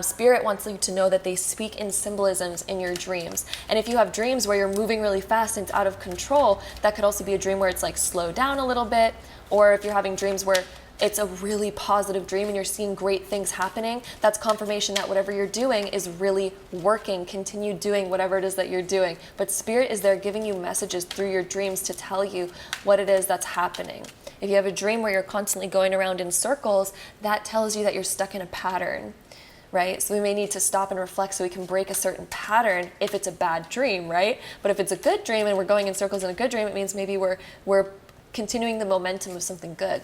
Spirit wants you to know that they speak in symbolisms in your dreams. And if you have dreams where you're moving really fast and it's out of control, that could also be a dream where it's like slow down a little bit. Or if you're having dreams where it's a really positive dream and you're seeing great things happening, that's confirmation that whatever you're doing is really working. Continue doing whatever it is that you're doing. But Spirit is there giving you messages through your dreams to tell you what it is that's happening. If you have a dream where you're constantly going around in circles, that tells you that you're stuck in a pattern, right? So we may need to stop and reflect so we can break a certain pattern if it's a bad dream, right? But if it's a good dream and we're going in circles in a good dream, it means maybe we're continuing the momentum of something good.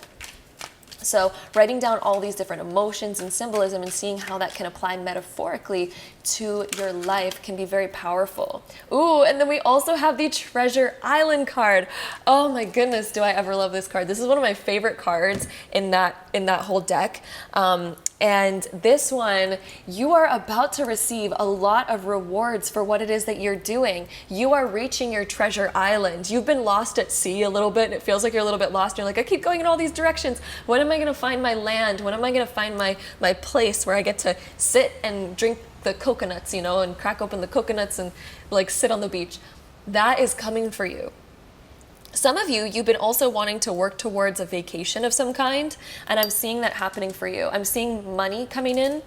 So writing down all these different emotions and symbolism and seeing how that can apply metaphorically to your life can be very powerful. Ooh, and then we also have the Treasure Island card. Oh my goodness, do I ever love this card. This is one of my favorite cards in that whole deck. And this one, you are about to receive a lot of rewards for what it is that you're doing. You are reaching your treasure island. You've been lost at sea a little bit, and it feels like you're a little bit lost. You're like, I keep going in all these directions. When am I going to find my land? When am I going to find my place where I get to sit and drink the coconuts, you know, and crack open the coconuts and like sit on the beach? That is coming for you. Some of you, you've been also wanting to work towards a vacation of some kind, and I'm seeing that happening for you. I'm seeing money coming in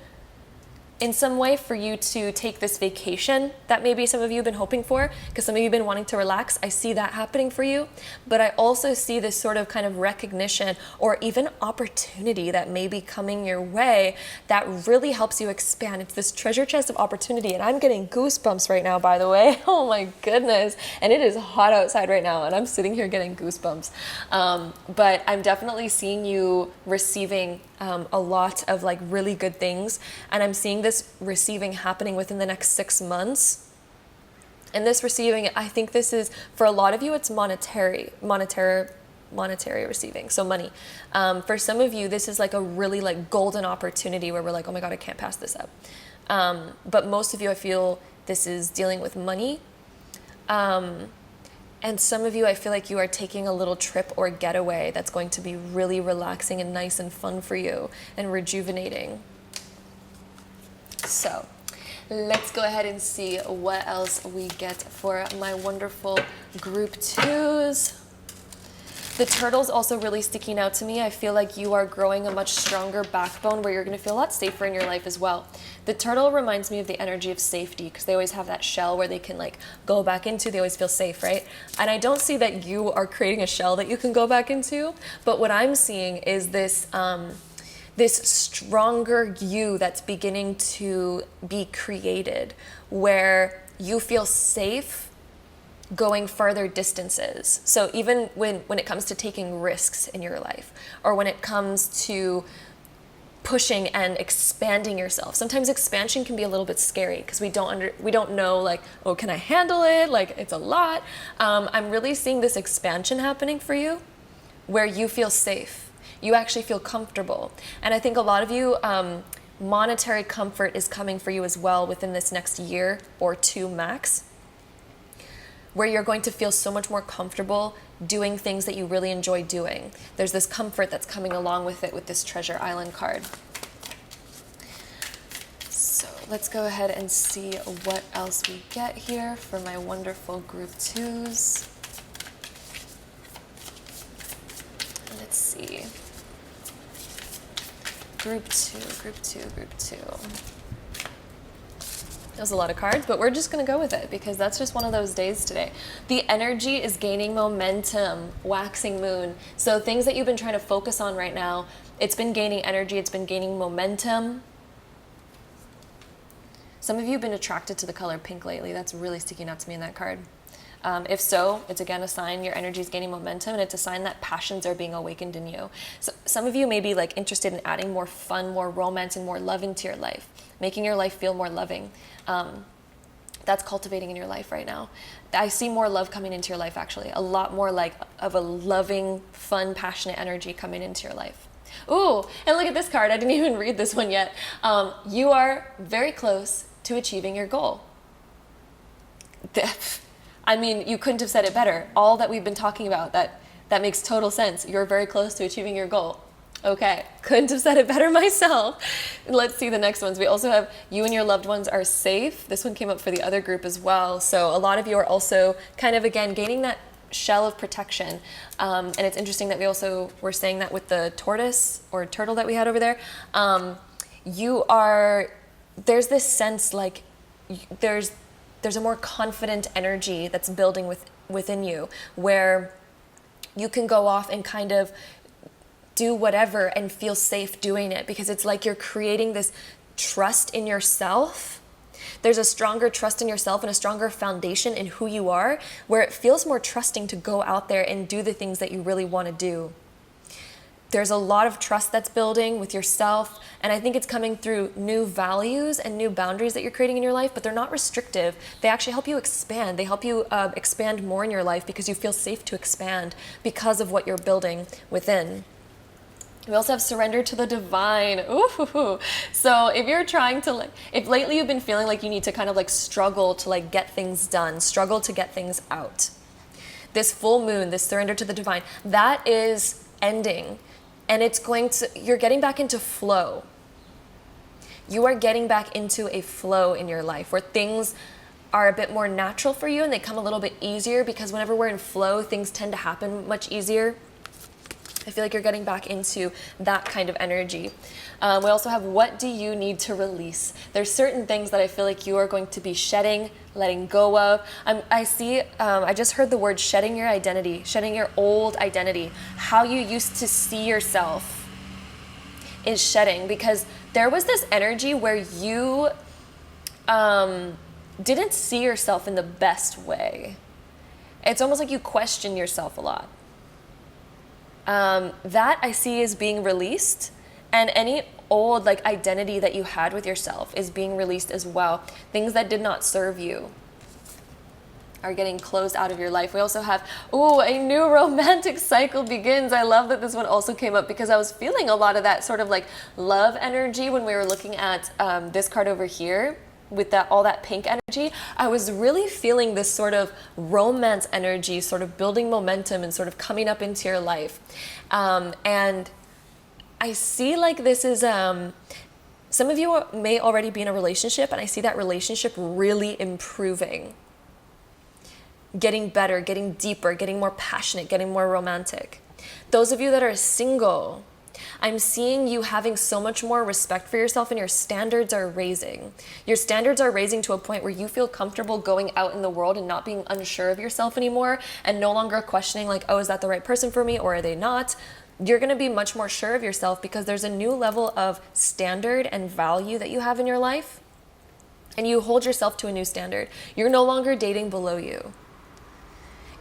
some way for you to take this vacation that maybe some of you have been hoping for, because some of you have been wanting to relax. I see that happening for you, but I also see this sort of kind of recognition or even opportunity that may be coming your way that really helps you expand. It's this treasure chest of opportunity, and I'm getting goosebumps right now, by the way. Oh my goodness. And it is hot outside right now, and I'm sitting here getting goosebumps. But I'm definitely seeing you receiving a lot of like really good things, and I'm seeing this receiving happening within the next 6 months. And this receiving, I think this is, for a lot of you, it's monetary receiving, so money. For some of you, this is like a really like golden opportunity where we're like, oh my God, I can't pass this up. But most of you, I feel this is dealing with money. And some of you, I feel like you are taking a little trip or getaway that's going to be really relaxing and nice and fun for you and rejuvenating. So let's go ahead and see what else we get for my wonderful group twos. The turtle's also really sticking out to me. I feel like you are growing a much stronger backbone where you're going to feel a lot safer in your life as well. The turtle reminds me of the energy of safety, because they always have that shell where they can like go back into. They always feel safe, right? And I don't see that you are creating a shell that you can go back into, but what I'm seeing is this stronger you that's beginning to be created, where you feel safe going further distances. So even when it comes to taking risks in your life, or when it comes to pushing and expanding yourself, sometimes expansion can be a little bit scary because we don't know like, oh, can I handle it? Like, it's a lot. I'm really seeing this expansion happening for you where you feel safe. You actually feel comfortable. And I think a lot of you, monetary comfort is coming for you as well within this next year or two max, where you're going to feel so much more comfortable doing things that you really enjoy doing. There's this comfort that's coming along with it with this Treasure Island card. So let's go ahead and see what else we get here for my wonderful group twos. Let's see. Group two. That was a lot of cards, but we're just going to go with it because that's just one of those days today. The energy is gaining momentum, waxing moon. So things that you've been trying to focus on right now, it's been gaining energy, it's been gaining momentum. Some of you have been attracted to the color pink lately. That's really sticking out to me in that card. If so, it's again a sign your energy is gaining momentum, and it's a sign that passions are being awakened in you. So some of you may be like interested in adding more fun, more romance, and more love into your life, making your life feel more loving. That's cultivating in your life right now. I see more love coming into your life, actually. A lot more like of a loving, fun, passionate energy coming into your life. Ooh, and look at this card. I didn't even read this one yet. You are very close to achieving your goal. I mean, you couldn't have said it better. All that we've been talking about, that makes total sense. You're very close to achieving your goal. Okay, couldn't have said it better myself. Let's see the next ones. We also have you and your loved ones are safe. This one came up for the other group as well. So a lot of you are also kind of, again, gaining that shell of protection. And it's interesting that we also were saying that with the tortoise or turtle that we had over there. There's this sense like there's a more confident energy that's building within you, where you can go off and kind of do whatever and feel safe doing it, because it's like you're creating this trust in yourself. There's a stronger trust in yourself and a stronger foundation in who you are, where it feels more trusting to go out there and do the things that you really want to do. There's a lot of trust that's building with yourself, and I think it's coming through new values and new boundaries that you're creating in your life, but they're not restrictive. They actually help you expand. They help you expand more in your life because you feel safe to expand because of what you're building within. We also have surrender to the divine. Ooh. So if you're trying to, if lately you've been feeling like you need to kind of like struggle to like get things done, struggle to get things out, this full moon, this surrender to the divine, that is ending. And you're getting back into flow. You are getting back into a flow in your life where things are a bit more natural for you and they come a little bit easier, because whenever we're in flow, things tend to happen much easier. I feel like you're getting back into that kind of energy. We also have, what do you need to release? There's certain things that I feel like you are going to be shedding, letting go of. I just heard the word shedding your identity, shedding your old identity. How you used to see yourself is shedding, because there was this energy where you didn't see yourself in the best way. It's almost like you question yourself a lot. That I see is being released, and any old like identity that you had with yourself is being released as well. Things that did not serve you are getting closed out of your life. We also have, a new romantic cycle begins. I love that this one also came up, because I was feeling a lot of that sort of like love energy when we were looking at this card over here. With all that pink energy, I was really feeling this sort of romance energy, sort of building momentum and sort of coming up into your life. And I see like this is, some of you may already be in a relationship, and I see that relationship really improving, getting better, getting deeper, getting more passionate, getting more romantic. Those of you that are single, I'm seeing you having so much more respect for yourself, and your standards are raising. Your standards are raising to a point where you feel comfortable going out in the world and not being unsure of yourself anymore, and no longer questioning like, is that the right person for me, or are they not? You're going to be much more sure of yourself, because there's a new level of standard and value that you have in your life, and you hold yourself to a new standard. You're no longer dating below you.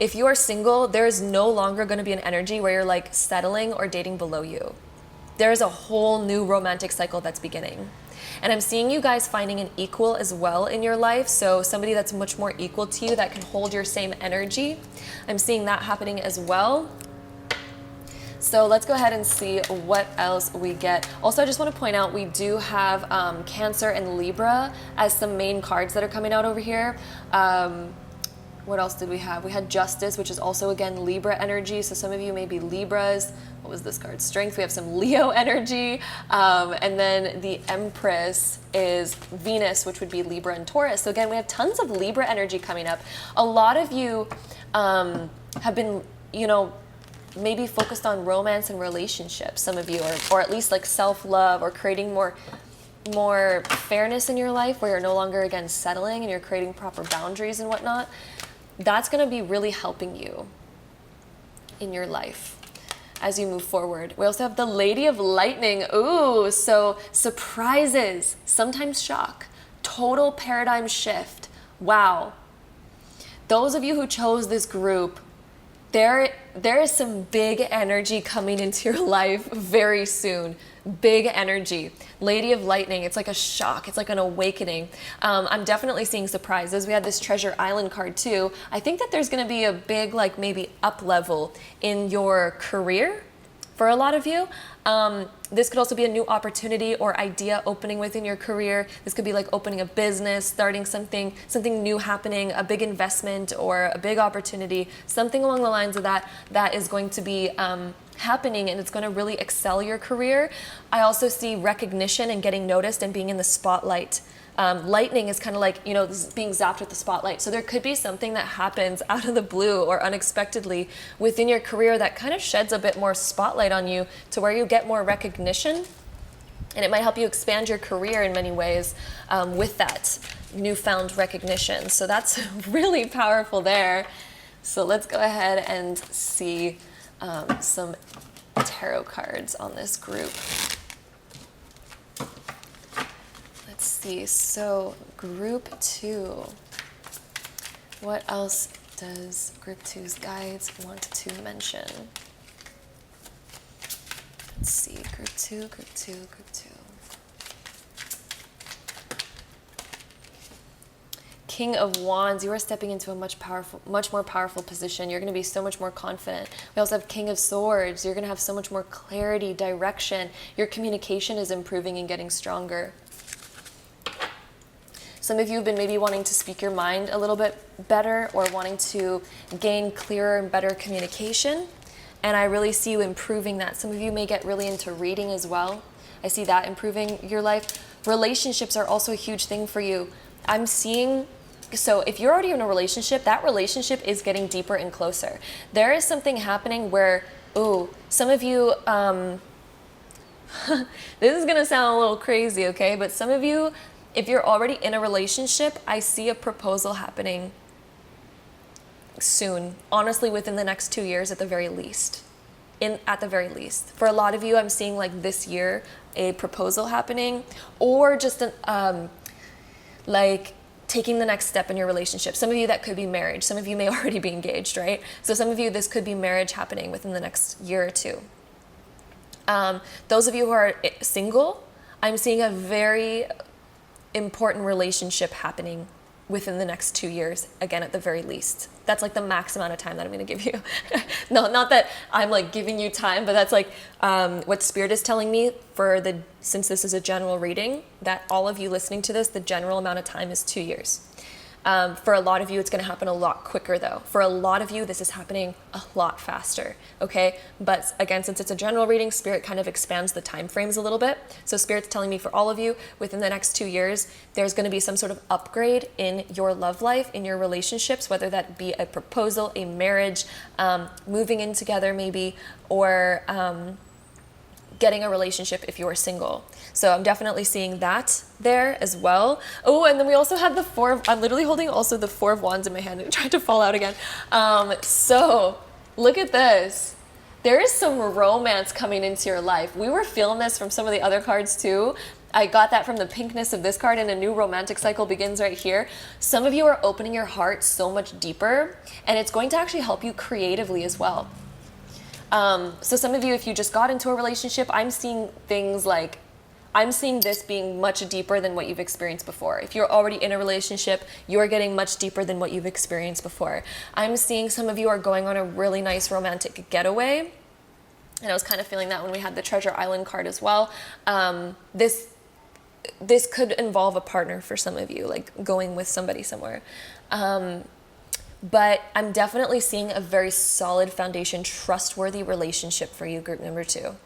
If you are single, there is no longer going to be an energy where you're like settling or dating below you. There is a whole new romantic cycle that's beginning. And I'm seeing you guys finding an equal as well in your life. So somebody that's much more equal to you, that can hold your same energy. I'm seeing that happening as well. So let's go ahead and see what else we get. Also, I just want to point out, we do have Cancer and Libra as some main cards that are coming out over here. What else did we have? We had Justice, which is also, again, Libra energy. So some of you may be Libras. What was this card? Strength. We have some Leo energy. And then the Empress is Venus, which would be Libra and Taurus. So again, we have tons of Libra energy coming up. A lot of you have been, maybe focused on romance and relationships, some of you, or at least like self-love, or creating more more fairness in your life, where you're no longer, again, settling and you're creating proper boundaries and whatnot, that's going to be really helping you in your life as you move forward. We also have the Lady of Lightning. Ooh, so surprises, sometimes shock, total paradigm shift. Wow. Those of you who chose this group, there is some big energy coming into your life very soon. Big energy. Lady of Lightning, it's like a shock. It's like an awakening. I'm definitely seeing surprises. We had this Treasure Island card too. I think that there's going to be a big, like, maybe up level in your career for a lot of you. This could also be a new opportunity or idea opening within your career. This could be like opening a business, starting something new happening, a big investment or a big opportunity, something along the lines of that is going to be happening, and it's going to really excel your career. I also see recognition and getting noticed and being in the spotlight. Lightning is kind of like, being zapped with the spotlight. So there could be something that happens out of the blue or unexpectedly within your career that kind of sheds a bit more spotlight on you to where you get more recognition. And it might help you expand your career in many ways with that newfound recognition. So that's really powerful there. So let's go ahead and see some tarot cards on this group. Let's see, so group 2. What else does group 2's guides want to mention? Let's see, group 2. King of Wands, you are stepping into a much more powerful position. You're going to be so much more confident. We also have King of Swords. You're going to have so much more clarity, direction. Your communication is improving and getting stronger. Some of you have been maybe wanting to speak your mind a little bit better or wanting to gain clearer and better communication. And I really see you improving that. Some of you may get really into reading as well. I see that improving your life. Relationships are also a huge thing for you. I'm seeing, so if you're already in a relationship, that relationship is getting deeper and closer. There is something happening where, some of you, this is going to sound a little crazy, okay? But some of you, if you're already in a relationship, I see a proposal happening soon. Honestly, within the next 2 years at the very least. At the very least. For a lot of you, I'm seeing like this year a proposal happening, or just like taking the next step in your relationship. Some of you, that could be marriage. Some of you may already be engaged, right? So some of you, this could be marriage happening within the next year or two. Those of you who are single, I'm seeing a very important relationship happening within the next 2 years, again, at the very least. That's like the max amount of time that I'm going to give you. No, not that I'm like giving you time, but that's like what Spirit is telling me since this is a general reading, that all of you listening to this, the general amount of time is 2 years. For a lot of you, it's going to happen a lot quicker though. For a lot of you, this is happening a lot faster, okay? But again, since it's a general reading, Spirit kind of expands the time frames a little bit. So Spirit's telling me for all of you, within the next 2 years, there's going to be some sort of upgrade in your love life, in your relationships, whether that be a proposal, a marriage, moving in together maybe, or getting a relationship if you are single. So I'm definitely seeing that there as well. Oh, and then we also have I'm literally holding also the 4 of Wands in my hand and it tried to fall out again. So look at this. There is some romance coming into your life. We were feeling this from some of the other cards too. I got that from the pinkness of this card, and a new romantic cycle begins right here. Some of you are opening your heart so much deeper, and it's going to actually help you creatively as well. So some of you, if you just got into a relationship, I'm seeing this being much deeper than what you've experienced before. If you're already in a relationship, you're getting much deeper than what you've experienced before. I'm seeing some of you are going on a really nice romantic getaway. And I was kind of feeling that when we had the Treasure Island card as well. This could involve a partner for some of you, like going with somebody somewhere. But I'm definitely seeing a very solid foundation, trustworthy relationship for you, group number 2.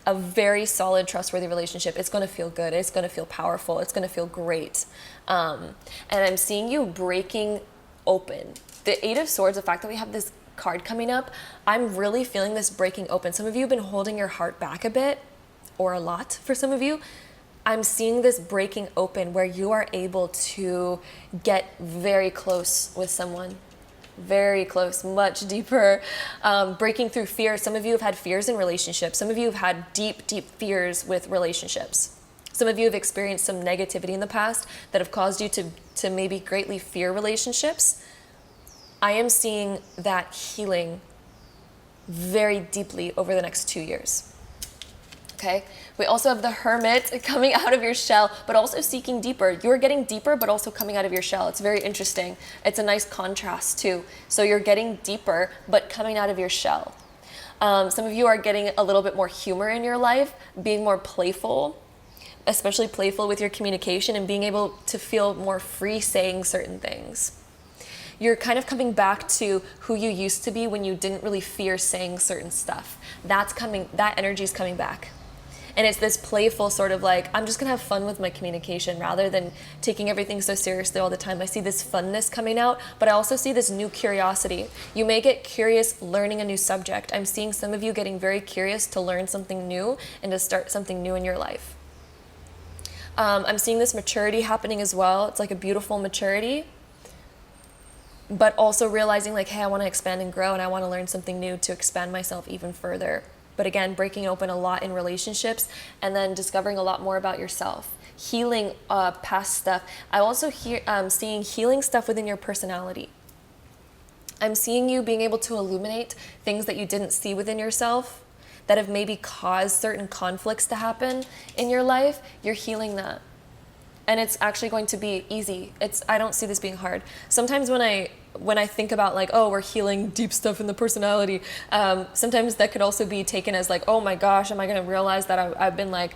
A very solid, trustworthy relationship. It's going to feel good. It's going to feel powerful. It's going to feel great. And I'm seeing you breaking open. The 8 of Swords, the fact that we have this card coming up, I'm really feeling this breaking open. Some of you have been holding your heart back a bit, or a lot for some of you. I'm seeing this breaking open where you are able to get very close with someone. Very close, much deeper, breaking through fear. Some of you have had fears in relationships. Some of you have had deep, deep fears with relationships. Some of you have experienced some negativity in the past that have caused you to maybe greatly fear relationships. I am seeing that healing very deeply over the next 2 years. Okay, we also have the Hermit coming out of your shell, but also seeking deeper. You're getting deeper, but also coming out of your shell. It's very interesting. It's a nice contrast too. So you're getting deeper, but coming out of your shell. Some of you are getting a little bit more humor in your life, being more playful, especially playful with your communication and being able to feel more free saying certain things. You're kind of coming back to who you used to be when you didn't really fear saying certain stuff. That energy is coming back. And it's this playful sort of like, I'm just gonna have fun with my communication rather than taking everything so seriously all the time. I see this funness coming out, but I also see this new curiosity. You may get curious learning a new subject. I'm seeing some of you getting very curious to learn something new and to start something new in your life. I'm seeing this maturity happening as well. It's like a beautiful maturity, but also realizing like, hey, I wanna expand and grow and I wanna learn something new to expand myself even further. But again, breaking open a lot in relationships and then discovering a lot more about yourself. Healing past stuff. I also seeing healing stuff within your personality. I'm seeing you being able to illuminate things that you didn't see within yourself that have maybe caused certain conflicts to happen in your life. You're healing that. And it's actually going to be easy. I don't see this being hard. Sometimes when I think about like, oh, we're healing deep stuff in the personality, sometimes that could also be taken as like, oh my gosh, am I gonna realize that I've been like,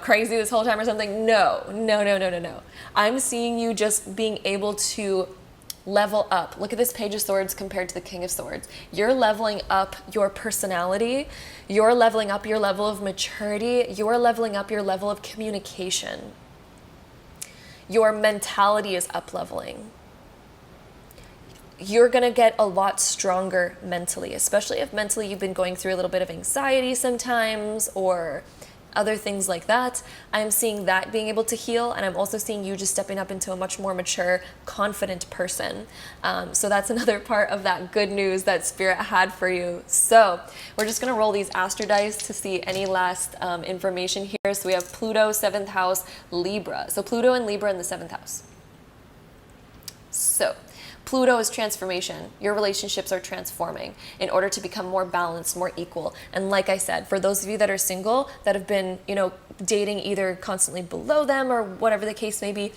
crazy this whole time or something? No. I'm seeing you just being able to level up. Look at this Page of Swords compared to the King of Swords. You're leveling up your personality. You're leveling up your level of maturity. You're leveling up your level of communication. Your mentality is up-leveling. You're gonna get a lot stronger mentally, especially if mentally you've been going through a little bit of anxiety sometimes or other things like that. I'm seeing that being able to heal, and I'm also seeing you just stepping up into a much more mature, confident person. So that's another part of that good news that Spirit had for you. So we're just gonna roll these Astro dice to see any last information here. So we have Pluto, 7th house, Libra. So Pluto and Libra in the 7th house. So Pluto is transformation. Your relationships are transforming in order to become more balanced, more equal. And like I said, for those of you that are single, that have been, dating either constantly below them or whatever the case may be,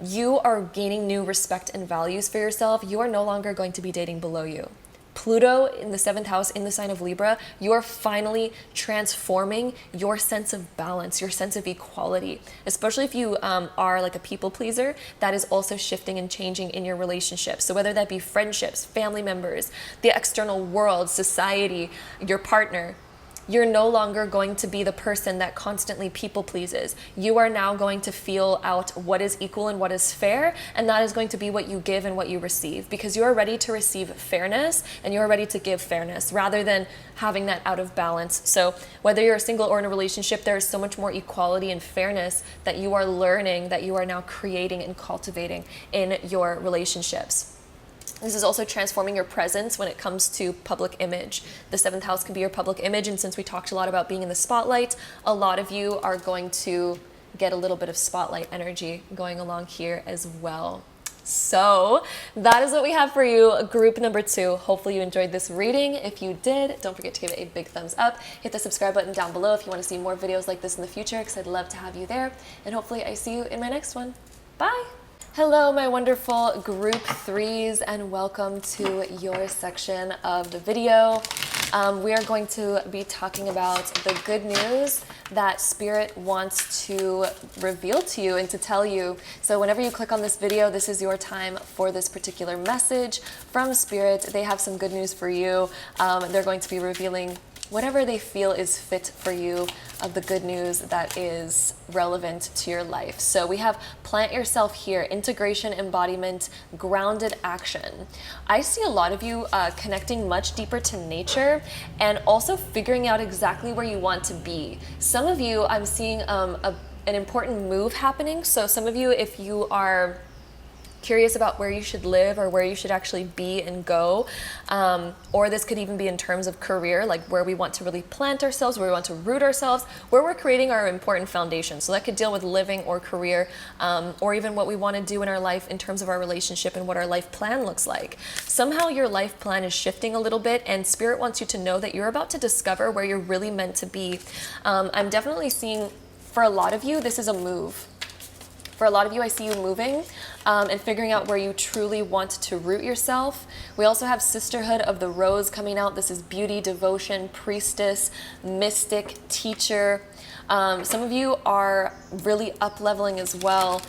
you are gaining new respect and values for yourself. You are no longer going to be dating below you. Pluto in the 7th house in the sign of Libra, you are finally transforming your sense of balance, your sense of equality. Especially if you are like a people pleaser, that is also shifting and changing in your relationships. So whether that be friendships, family members, the external world, society, your partner, you're no longer going to be the person that constantly people pleases. You are now going to feel out what is equal and what is fair, and that is going to be what you give and what you receive, because you are ready to receive fairness and you're ready to give fairness rather than having that out of balance. So whether you're single or in a relationship, there is so much more equality and fairness that you are learning, that you are now creating and cultivating in your relationships. This is also transforming your presence when it comes to public image. The 7th house can be your public image, and since we talked a lot about being in the spotlight, a lot of you are going to get a little bit of spotlight energy going along here as well. So that is what we have for you, group number 2. Hopefully you enjoyed this reading. If you did, don't forget to give it a big thumbs up. Hit the subscribe button down below if you want to see more videos like this in the future, because I'd love to have you there. And hopefully I see you in my next one. Bye. Hello, my wonderful group 3s, and welcome to your section of the video. We are going to be talking about the good news that Spirit wants to reveal to you and to tell you. So whenever you click on this video, this is your time for this particular message from Spirit. They have some good news for you. They're going to be revealing whatever they feel is fit for you of the good news that is relevant to your life. So we have plant yourself here, integration, embodiment, grounded action. I see a lot of you connecting much deeper to nature and also figuring out exactly where you want to be. Some of you, I'm seeing a an important move happening. So some of you, if you are curious about where you should live or where you should actually be and go, or this could even be in terms of career, like where we want to really plant ourselves, where we want to root ourselves, where we're creating our important foundation. So that could deal with living or career, or even what we want to do in our life in terms of our relationship and what our life plan looks like. Somehow your life plan is shifting a little bit, and Spirit wants you to know that you're about to discover where you're really meant to be. I'm definitely seeing, for a lot of you, this is a move. For a lot of you, I see you moving and figuring out where you truly want to root yourself. We also have Sisterhood of the Rose coming out. This is beauty, devotion, priestess, mystic, teacher. Some of you are really up-leveling as well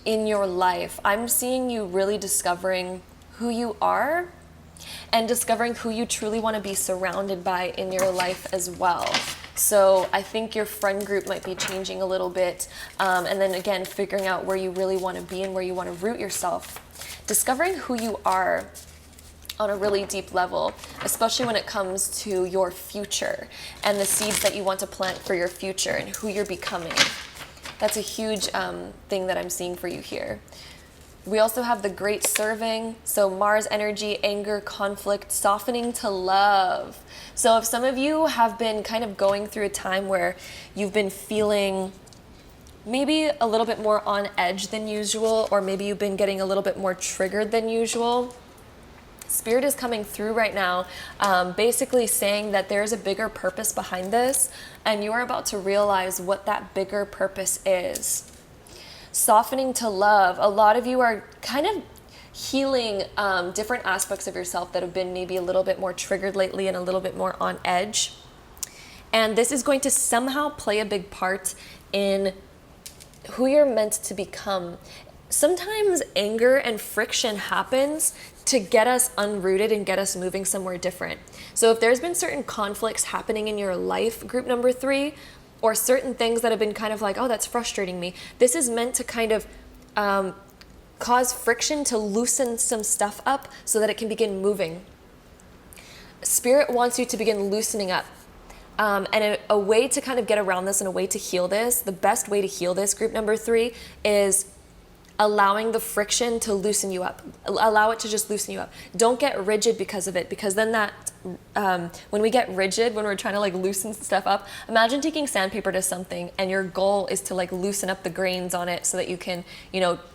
in your life. I'm seeing you really discovering who you are and discovering who you truly want to be surrounded by in your life as well. So I think your friend group might be changing a little bit. And then again, figuring out where you really want to be and where you want to root yourself. Discovering who you are on a really deep level, especially when it comes to your future and the seeds that you want to plant for your future and who you're becoming. That's a huge thing that I'm seeing for you here. We also have the Great Serving, so Mars energy, anger, conflict, softening to love. So if some of you have been kind of going through a time where you've been feeling maybe a little bit more on edge than usual, or maybe you've been getting a little bit more triggered than usual, Spirit is coming through right now, basically saying that there's a bigger purpose behind this, and you're about to realize what that bigger purpose is. Softening to love. A lot of you are kind of healing different aspects of yourself that have been maybe a little bit more triggered lately and a little bit more on edge. And this is going to somehow play a big part in who you're meant to become. Sometimes anger and friction happens to get us unrooted and get us moving somewhere different. So if there's been certain conflicts happening in your life, group number 3, or certain things that have been kind of like, oh, that's frustrating me. This is meant to kind of cause friction to loosen some stuff up so that it can begin moving. Spirit wants you to begin loosening up. And a way to kind of get around this and a way to heal this, the best way to heal this, group number 3, is allowing the friction to loosen you up. Allow it to just loosen you up. Don't get rigid because of it, because then that, when we get rigid, when we're trying to like loosen stuff up, imagine taking sandpaper to something and your goal is to like loosen up the grains on it so that you can,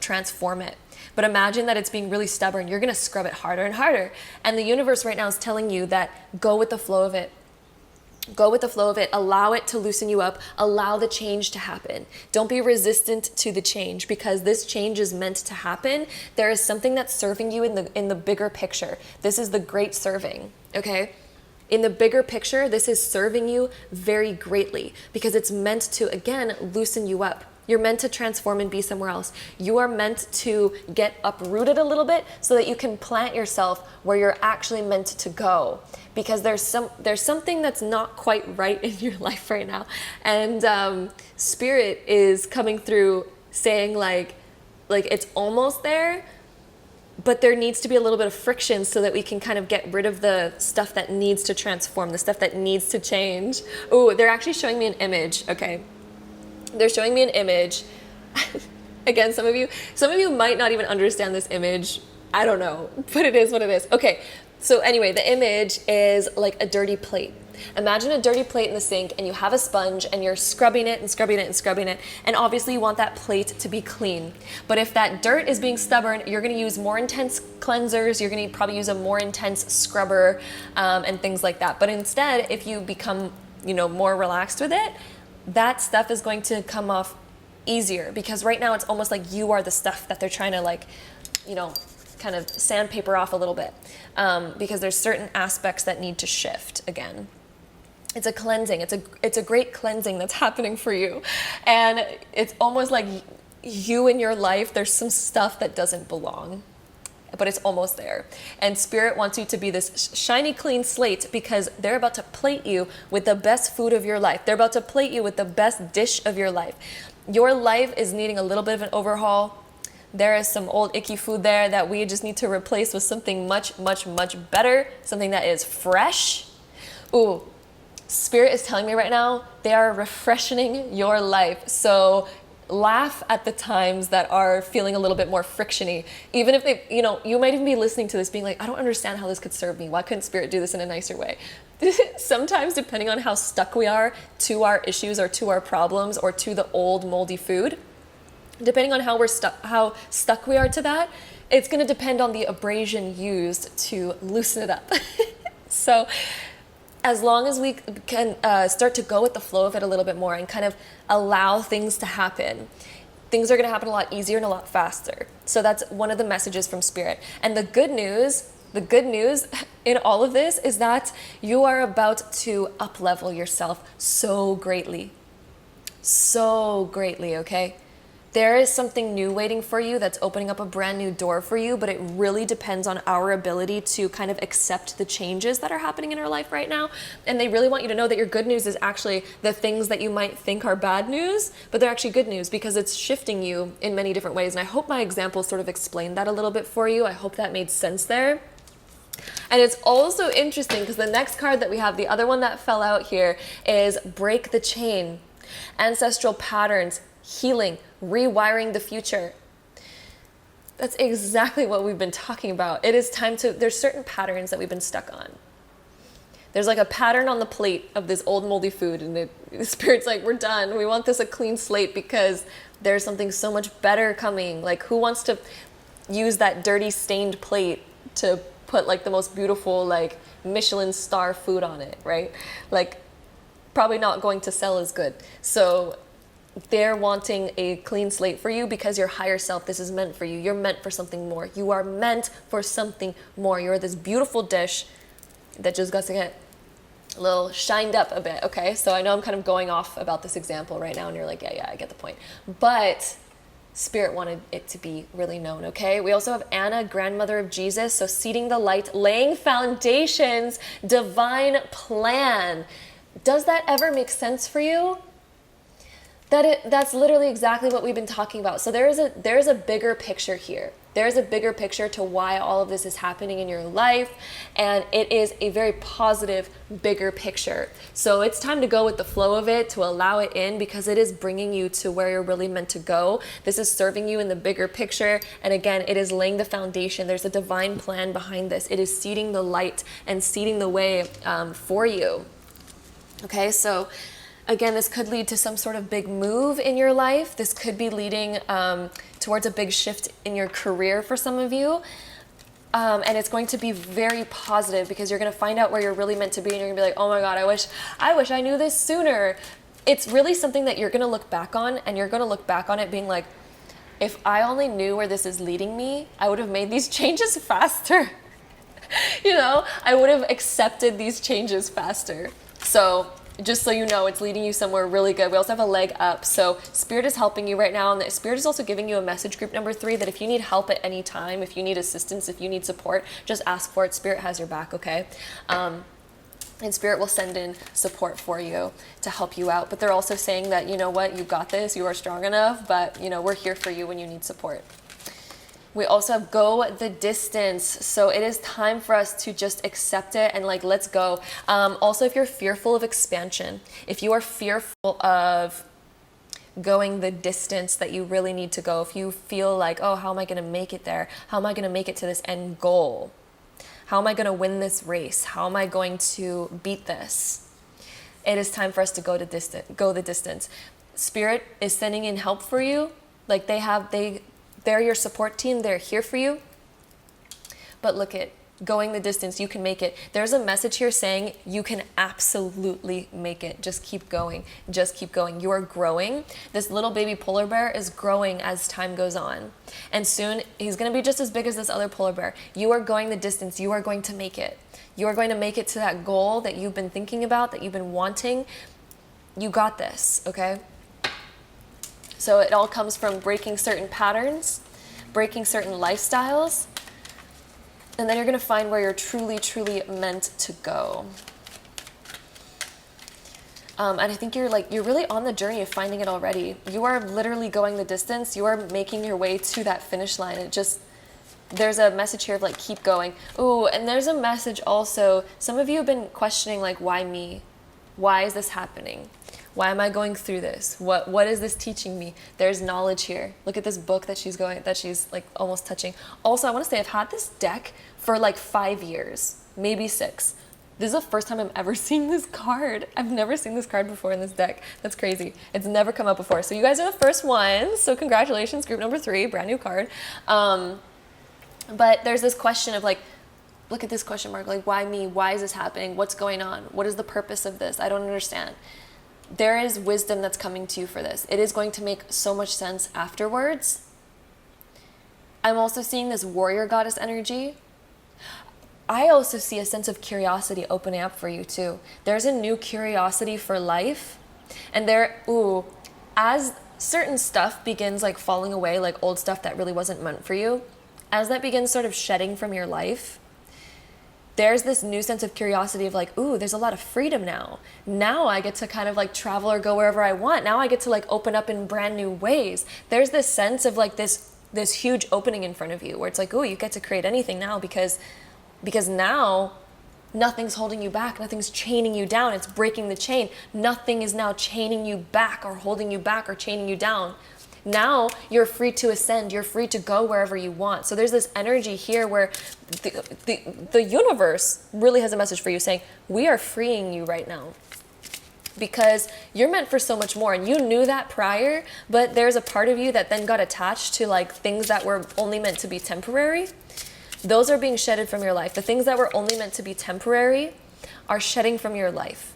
transform it. But imagine that it's being really stubborn. You're going to scrub it harder and harder. And the universe right now is telling you that go with the flow of it. Go with the flow of it, allow it to loosen you up, allow the change to happen. Don't be resistant to the change, because this change is meant to happen. There is something that's serving you in the bigger picture. This is the Great Serving, okay? In the bigger picture, this is serving you very greatly because it's meant to, again, loosen you up. You're meant to transform and be somewhere else. You are meant to get uprooted a little bit so that you can plant yourself where you're actually meant to go. Because there's something that's not quite right in your life right now. And Spirit is coming through saying like it's almost there, but there needs to be a little bit of friction so that we can kind of get rid of the stuff that needs to transform, the stuff that needs to change. Oh, they're actually showing me an image, okay? They're showing me an image. Again, some of you might not even understand this image. I don't know, but it is what it is. Okay, so anyway, the image is like a dirty plate. Imagine a dirty plate in the sink and you have a sponge and you're scrubbing it and scrubbing it and scrubbing it. And obviously you want that plate to be clean. But if that dirt is being stubborn, you're gonna use more intense cleansers. You're gonna probably use a more intense scrubber and things like that. But instead, if you become, more relaxed with it, that stuff is going to come off easier, because right now it's almost like you are the stuff that they're trying to kind of sandpaper off a little bit, because there's certain aspects that need to shift again. It's a cleansing. It's a great cleansing that's happening for you. And it's almost like you in your life, there's some stuff that doesn't belong, but it's almost there. And Spirit wants you to be this shiny, clean slate, because they're about to plate you with the best food of your life. They're about to plate you with the best dish of your life. Your life is needing a little bit of an overhaul. There is some old icky food there that we just need to replace with something much, much, much better, something that is fresh. Ooh, Spirit is telling me right now, they are refreshing your life. So laugh at the times that are feeling a little bit more frictiony. Even if they, you might even be listening to this being like, I don't understand how this could serve me. Why couldn't Spirit do this in a nicer way? Sometimes, depending on how stuck we are to our issues or to our problems or to the old moldy food, depending on how stuck we are to that, it's going to depend on the abrasion used to loosen it up. So as long as we can start to go with the flow of it a little bit more and kind of allow things to happen, things are going to happen a lot easier and a lot faster. So that's one of the messages from Spirit. And the good news in all of this is that you are about to up-level yourself so greatly, okay? There is something new waiting for you that's opening up a brand new door for you, but it really depends on our ability to kind of accept the changes that are happening in our life right now. And they really want you to know that your good news is actually the things that you might think are bad news, but they're actually good news because it's shifting you in many different ways. And I hope my example sort of explained that a little bit for you. I hope that made sense there. And it's also interesting because the next card that we have, the other one that fell out here, is Break the Chain. Ancestral patterns, healing, rewiring the future. That's exactly what we've been talking about. It is time to, there's certain patterns that we've been stuck on. There's like a pattern on the plate of this old moldy food, and the Spirit's like, we're done. We want this a clean slate because there's something so much better coming. Like, who wants to use that dirty stained plate to put like the most beautiful like Michelin star food on it, right? Like, probably not going to sell as good. So they're wanting a clean slate for you because your higher self, this is meant for you. You're meant for something more. You are meant for something more. You're this beautiful dish that just got to get a little shined up a bit, okay? So I know I'm kind of going off about this example right now and you're like, yeah, I get the point. But Spirit wanted it to be really known, okay? We also have Anna, grandmother of Jesus. So seeding the light, laying foundations, divine plan. Does that ever make sense for you? That's literally exactly what we've been talking about. So there is a bigger picture here. There's a bigger picture to why all of this is happening in your life, and it is a very positive, bigger picture. So it's time to go with the flow of it, to allow it in, because it is bringing you to where you're really meant to go. This is serving you in the bigger picture, and again, it is laying the foundation. There's a divine plan behind this. It is seeding the light and seeding the way for you. Okay, so again, this could lead to some sort of big move in your life. This could be leading towards a big shift in your career for some of you. And it's going to be very positive because you're going to find out where you're really meant to be, and you're going to be like, oh my God, I wish I knew this sooner. It's really something that you're going to look back on, and you're going to look back on it being like, if I only knew where this is leading me, I would have made these changes faster. I would have accepted these changes faster. So just so you know, it's leading you somewhere really good. We also have a leg up. So Spirit is helping you right now. And the Spirit is also giving you a message group number 3 that if you need help at any time, if you need assistance, if you need support, just ask for it. Spirit has your back, okay? And Spirit will send in support for you to help you out. But they're also saying that, you know what, you got this, you are strong enough, but we're here for you when you need support. We also have go the distance. So it is time for us to just accept it and let's go. Also, if you're fearful of expansion, if you are fearful of going the distance that you really need to go, if you feel like, oh, how am I going to make it there? How am I going to make it to this end goal? How am I going to win this race? How am I going to beat this? It is time for us to go the distance. Spirit is sending in help for you. They're your support team. They're here for you. But look at going the distance. You can make it. There's a message here saying you can absolutely make it. Just keep going. Just keep going. You are growing. This little baby polar bear is growing as time goes on. And soon he's going to be just as big as this other polar bear. You are going the distance. You are going to make it. You are going to make it to that goal that you've been thinking about, that you've been wanting. You got this, okay? So it all comes from breaking certain patterns, breaking certain lifestyles, and then you're going to find where you're truly, truly meant to go. And I think you're really on the journey of finding it already. You are literally going the distance. You are making your way to that finish line. There's a message here of keep going. Ooh, and there's a message also. Some of you have been questioning why me? Why is this happening? Why am I going through this? What is this teaching me? There's knowledge here. Look at this book that she's like almost touching. Also, I want to say I've had this deck for like 5 years, maybe 6. This is the first time I'm ever seeing this card. I've never seen this card before in this deck. That's crazy. It's never come up before. So you guys are the first ones. So congratulations, group number 3, brand new card. But there's this question of like, look at this question mark, like, why me? Why is this happening? What's going on? What is the purpose of this? I don't understand. There is wisdom that's coming to you for this. It is going to make so much sense afterwards. I'm also seeing this warrior goddess energy. I also see a sense of curiosity opening up for you too. There's a new curiosity for life. And as certain stuff begins like falling away, like old stuff that really wasn't meant for you, as that begins sort of shedding from your life, there's this new sense of curiosity of like, there's a lot of freedom now. Now I get to kind of like travel or go wherever I want. Now I get to like open up in brand new ways. There's this sense of like this huge opening in front of you where it's like, you get to create anything now because now nothing's holding you back. Nothing's chaining you down. It's breaking the chain. Nothing is now chaining you back or holding you back or chaining you down. Now you're free to ascend. You're free to go wherever you want. So there's this energy here where the universe really has a message for you saying, we are freeing you right now. Because you're meant for so much more. And you knew that prior, but there's a part of you that then got attached to like things that were only meant to be temporary. Those are being shedded from your life. The things that were only meant to be temporary are shedding from your life.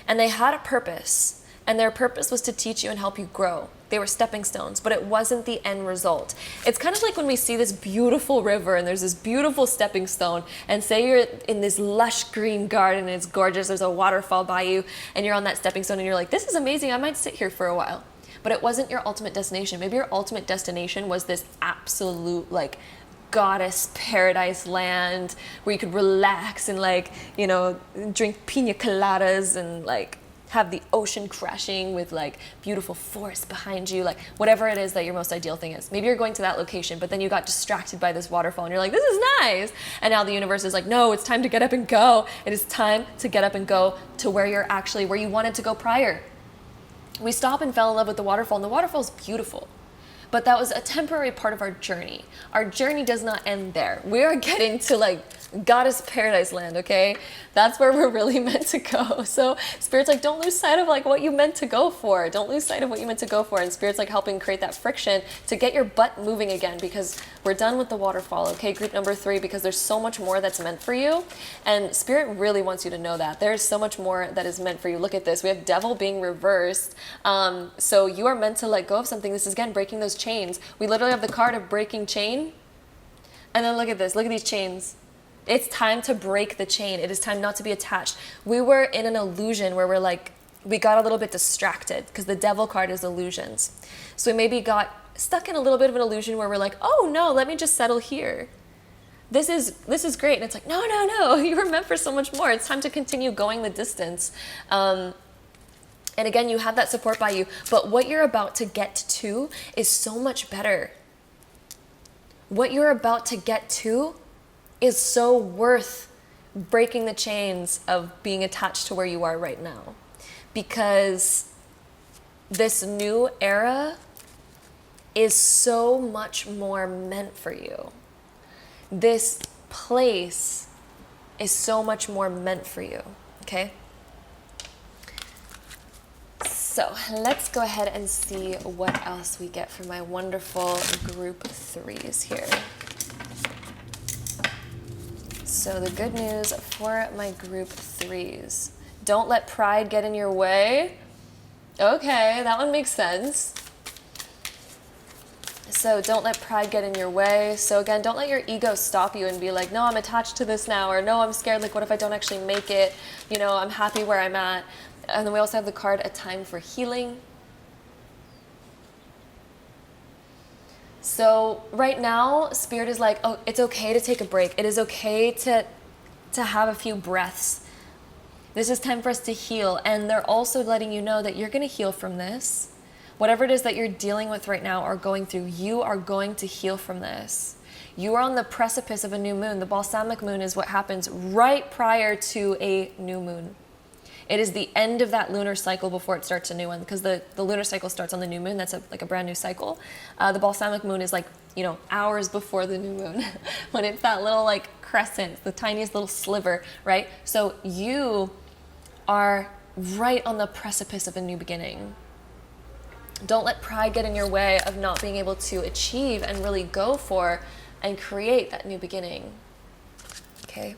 And they had a purpose. And their purpose was to teach you and help you grow. They were stepping stones, but it wasn't the end result. It's kind of like when we see this beautiful river and there's this beautiful stepping stone, and say you're in this lush green garden and it's gorgeous, there's a waterfall by you, and you're on that stepping stone and you're like, this is amazing, I might sit here for a while. But it wasn't your ultimate destination. Maybe your ultimate destination was this absolute like goddess paradise land where you could relax and like, drink pina coladas and like have the ocean crashing with like beautiful forest behind you, like whatever it is that your most ideal thing is. Maybe you're going to that location, but then you got distracted by this waterfall and you're like, this is nice. And now the universe is like, no, it's time to get up and go. It is time to get up and go to where you wanted to go prior. We stopped and fell in love with the waterfall, and the waterfall is beautiful. But that was a temporary part of our journey. Our journey does not end there. We are getting to like goddess paradise land, okay? That's where we're really meant to go. So Spirit's like, don't lose sight of like what you meant to go for. Don't lose sight of what you meant to go for. And Spirit's like helping create that friction to get your butt moving again, because we're done with the waterfall, okay? Group number 3, because there's so much more that's meant for you. And Spirit really wants you to know that. There's so much more that is meant for you. Look at this. We have devil being reversed. So you are meant to let go of something. This is, again, breaking those chains. We literally have the card of breaking chain. And then look at this. Look at these chains. It's time to break the chain. It is time not to be attached. We were in an illusion where we got a little bit distracted because the devil card is illusions. So we maybe got stuck in a little bit of an illusion where we're like, oh no, let me just settle here. This is great. And it's like, no, you were meant for so much more. It's time to continue going the distance. And again, you have that support by you, but what you're about to get to is so much better. What you're about to get to is so worth breaking the chains of being attached to where you are right now. Because this new era is so much more meant for you. This place is so much more meant for you, okay? So let's go ahead and see what else we get from my wonderful group 3s here. So the good news for my group 3s. Don't let pride get in your way. Okay, that one makes sense. So don't let pride get in your way. So again, don't let your ego stop you and be like, no, I'm attached to this now, or no, I'm scared, like what if I don't actually make it? I'm happy where I'm at. And then we also have the card, A Time for Healing. So right now, Spirit is like, oh, it's okay to take a break. It is okay to have a few breaths. This is time for us to heal. And they're also letting you know that you're going to heal from this. Whatever it is that you're dealing with right now or going through, you are going to heal from this. You are on the precipice of a new moon. The balsamic moon is what happens right prior to a new moon. It is the end of that lunar cycle before it starts a new one, because the lunar cycle starts on the new moon. That's like a brand new cycle. The balsamic moon is like, you know, hours before the new moon when it's that little like crescent, the tiniest little sliver, right? So you are right on the precipice of a new beginning. Don't let pride get in your way of not being able to achieve and really go for and create that new beginning. Okay?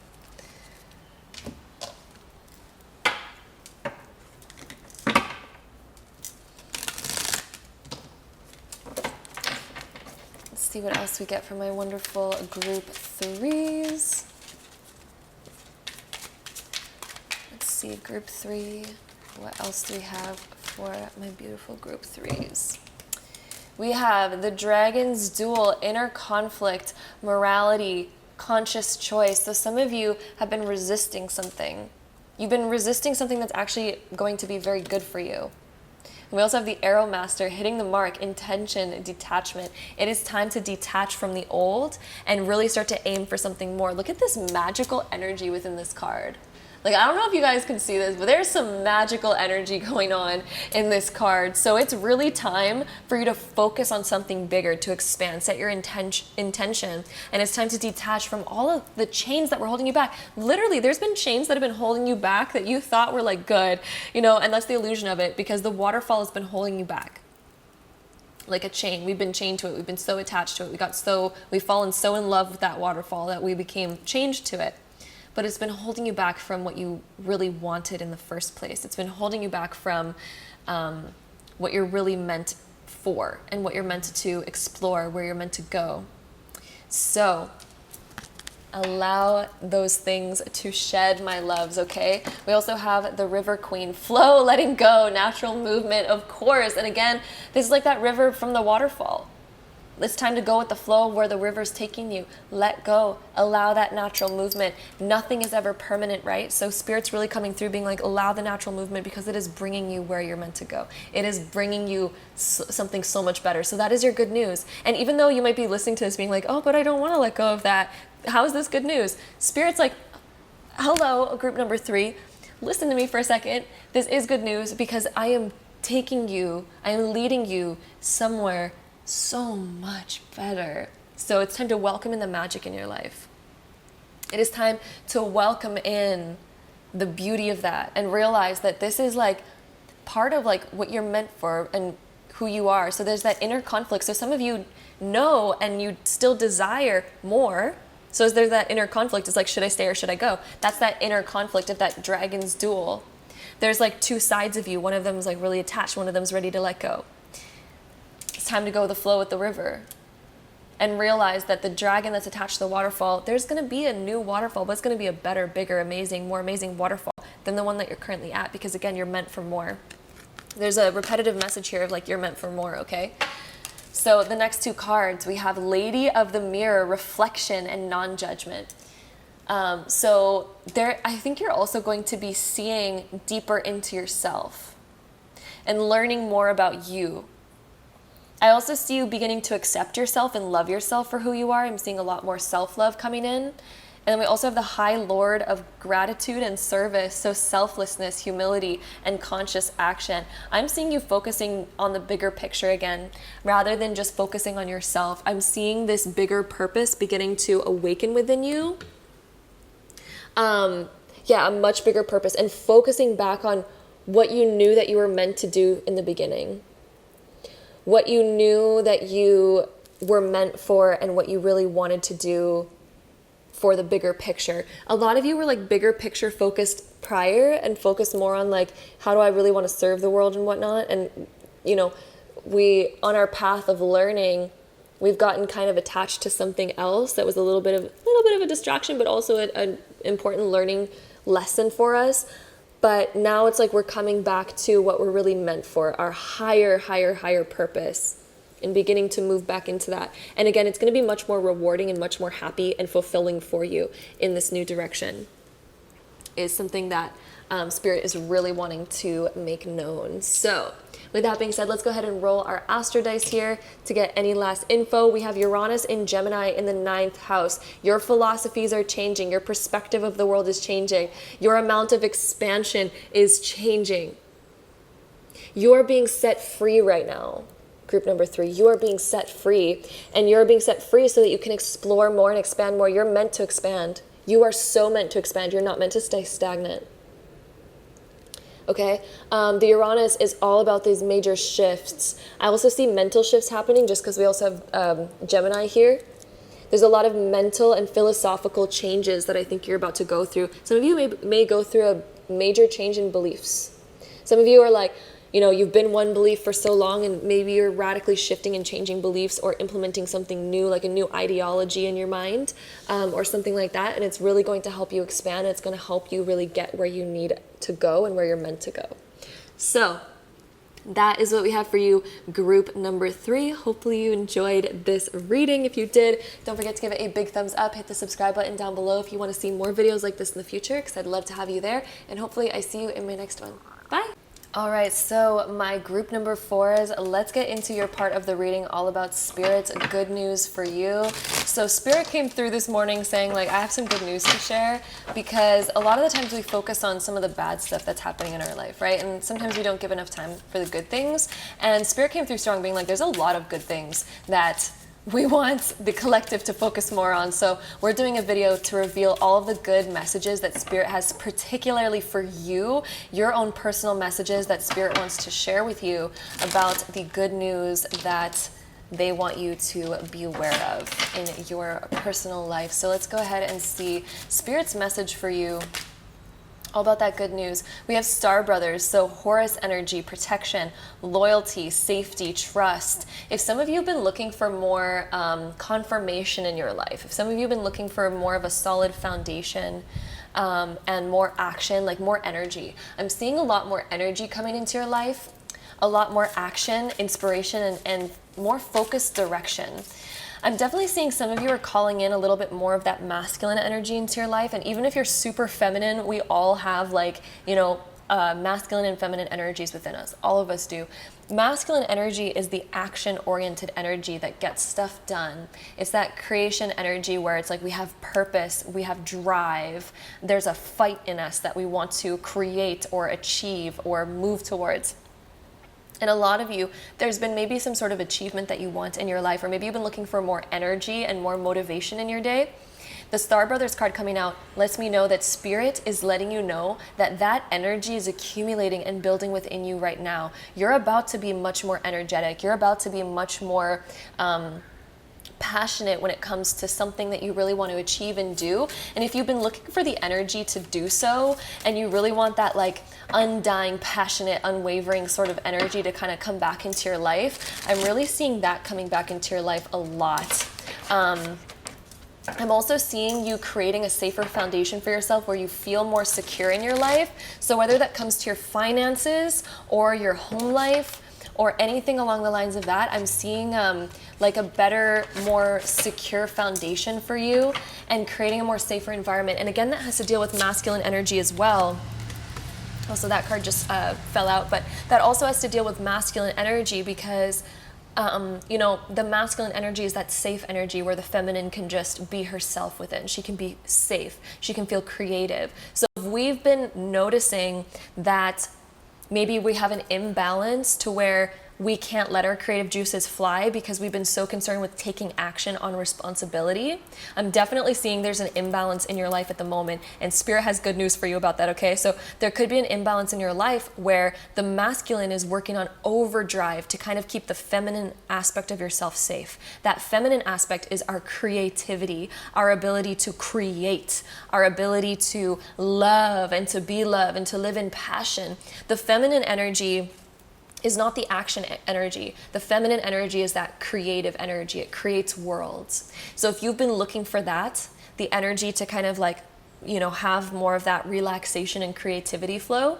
Let's see what else we get from my wonderful group threes. Let's see, group three. What else do we have for my beautiful group threes? We have the Dragon's Duel, inner conflict, morality, conscious choice. So some of you have been resisting something. You've been resisting something that's actually going to be very good for you. And we also have the Arrow Master, hitting the mark, intention, detachment. It is time to detach from the old and really start to aim for something more. Look at this magical energy within this card. Like, I don't know if you guys can see this, but there's some magical energy going on in this card. So it's really time for you to focus on something bigger, to expand, set your intention. And it's time to detach from all of the chains that were holding you back. Literally, there's been chains that have been holding you back that you thought were like good, you know, and that's the illusion of it, because the waterfall has been holding you back. Like a chain. We've been chained to it. We've been so attached to it. We've fallen so in love with that waterfall that we became chained to it. But it's been holding you back from what you really wanted in the first place. It's been holding you back from what you're really meant for and what you're meant to explore, where you're meant to go. So allow those things to shed, my loves, okay? We also have the River Queen. Flow, letting go, natural movement, of course. And again, this is like that river from the waterfall. It's time to go with the flow of where the river's taking you. Let go. Allow that natural movement. Nothing is ever permanent, right? So Spirit's really coming through being like, allow the natural movement, because it is bringing you where you're meant to go. It is bringing you something so much better. So that is your good news. And even though you might be listening to this being like, oh, but I don't want to let go of that. How is this good news? Spirit's like, hello, group number 3. Listen to me for a second. This is good news, because I am leading you somewhere so much better. So it's time to welcome in the magic in your life. It is time to welcome in the beauty of that and realize that this is like part of like what you're meant for and who you are. So there's that inner conflict. So some of you know and you still desire more. So there's that inner conflict. It's like, should I stay or should I go? That's that inner conflict of that Dragon's Duel. There's like two sides of you. One of them is like really attached. One of them is ready to let go. It's time to go with the flow with the river and realize that the dragon that's attached to the waterfall, there's going to be a new waterfall, but it's going to be a better, bigger, amazing, more amazing waterfall than the one that you're currently at, because again, you're meant for more. There's a repetitive message here of like, you're meant for more, okay? So the next two cards, we have Lady of the Mirror, reflection and non-judgment. So there, I think you're also going to be seeing deeper into yourself and learning more about you. I also see you beginning to accept yourself and love yourself for who you are. I'm seeing a lot more self-love coming in. And then we also have the High Lord of gratitude and service, so selflessness, humility, and conscious action. I'm seeing you focusing on the bigger picture again, rather than just focusing on yourself. I'm seeing this bigger purpose beginning to awaken within you. A much bigger purpose, and focusing back on what you knew that you were meant to do in the beginning. What you knew that you were meant for and what you really wanted to do for the bigger picture. A lot of you were like bigger picture focused prior and focused more on like, how do I really want to serve the world and whatnot? And, you know, we, on our path of learning, we've gotten kind of attached to something else that was a little bit of a distraction, but also an important learning lesson for us. But now it's like we're coming back to what we're really meant for, our higher purpose, and beginning to move back into that. And again, it's going to be much more rewarding and much more happy and fulfilling for you in this new direction. is something that Spirit is really wanting to make known. So with that being said, let's go ahead and roll our Astro Dice here to get any last info. We have Uranus in Gemini in the 9th house. Your philosophies are changing. Your perspective of the world is changing. Your amount of expansion is changing. You are being set free right now. Group number 3, you are being set free, and you're being set free so that you can explore more and expand more. You're meant to expand. You are so meant to expand. You're not meant to stay stagnant. Okay, the Uranus is all about these major shifts. I also see mental shifts happening just because we also have Gemini here. There's a lot of mental and philosophical changes that I think you're about to go through. Some of you may go through a major change in beliefs. Some of you are like, you know, you've been one belief for so long, and maybe you're radically shifting and changing beliefs or implementing something new, like a new ideology in your mind, or something like that. And it's really going to help you expand. It's going to help you really get where you need to go and where you're meant to go. So that is what we have for you, group number 3. Hopefully you enjoyed this reading. If you did, don't forget to give it a big thumbs up. Hit the subscribe button down below if you want to see more videos like this in the future, because I'd love to have you there. And hopefully I see you in my next one. Bye. All right, so my group number 4s, let's get into your part of the reading all about Spirit's good news for you. So Spirit came through this morning saying, like, I have some good news to share, because a lot of the times we focus on some of the bad stuff that's happening in our life, right? And sometimes we don't give enough time for the good things. And Spirit came through strong being like, there's a lot of good things that we want the collective to focus more on. So we're doing a video to reveal all of the good messages that Spirit has, particularly for you, your own personal messages that Spirit wants to share with you about the good news that they want you to be aware of in your personal life. So let's go ahead and see Spirit's message for you. All about that good news. We have Star Brothers, so Horus energy, protection, loyalty, safety, trust. If some of you have been looking for more confirmation in your life, if some of you have been looking for more of a solid foundation and more action, like more energy, I'm seeing a lot more energy coming into your life, a lot more action, inspiration, and more focused direction. I'm definitely seeing some of you are calling in a little bit more of that masculine energy into your life. And even if you're super feminine, we all have, like, you know, masculine and feminine energies within us. All of us do. Masculine energy is the action-oriented energy that gets stuff done. It's that creation energy where it's like we have purpose, we have drive. There's a fight in us that we want to create or achieve or move towards. And a lot of you, there's been maybe some sort of achievement that you want in your life, or maybe you've been looking for more energy and more motivation in your day. The Star Brothers card coming out lets me know that Spirit is letting you know that that energy is accumulating and building within you right now. You're about to be much more energetic. You're about to be much more passionate when it comes to something that you really want to achieve and do. And if you've been looking for the energy to do so, and you really want that, like, undying, passionate, unwavering sort of energy to kind of come back into your life, I'm really seeing that coming back into your life a lot. I'm also seeing you creating a safer foundation for yourself where you feel more secure in your life. So whether that comes to your finances or your home life or anything along the lines of that, I'm seeing like a better, more secure foundation for you and creating a more safer environment. And again, that has to deal with masculine energy as well. Also, that card just fell out, but that also has to deal with masculine energy because you know, the masculine energy is that safe energy where the feminine can just be herself within. She can be safe. She can feel creative. So if we've been noticing that maybe we have an imbalance to where we can't let our creative juices fly because we've been so concerned with taking action on responsibility. I'm definitely seeing there's an imbalance in your life at the moment, and Spirit has good news for you about that, okay? So there could be an imbalance in your life where the masculine is working on overdrive to kind of keep the feminine aspect of yourself safe. That feminine aspect is our creativity, our ability to create, our ability to love and to be loved and to live in passion. The feminine energy is not the action energy. The feminine energy is that creative energy. It creates worlds. So if you've been looking for that, the energy to kind of, like, you know, have more of that relaxation and creativity flow,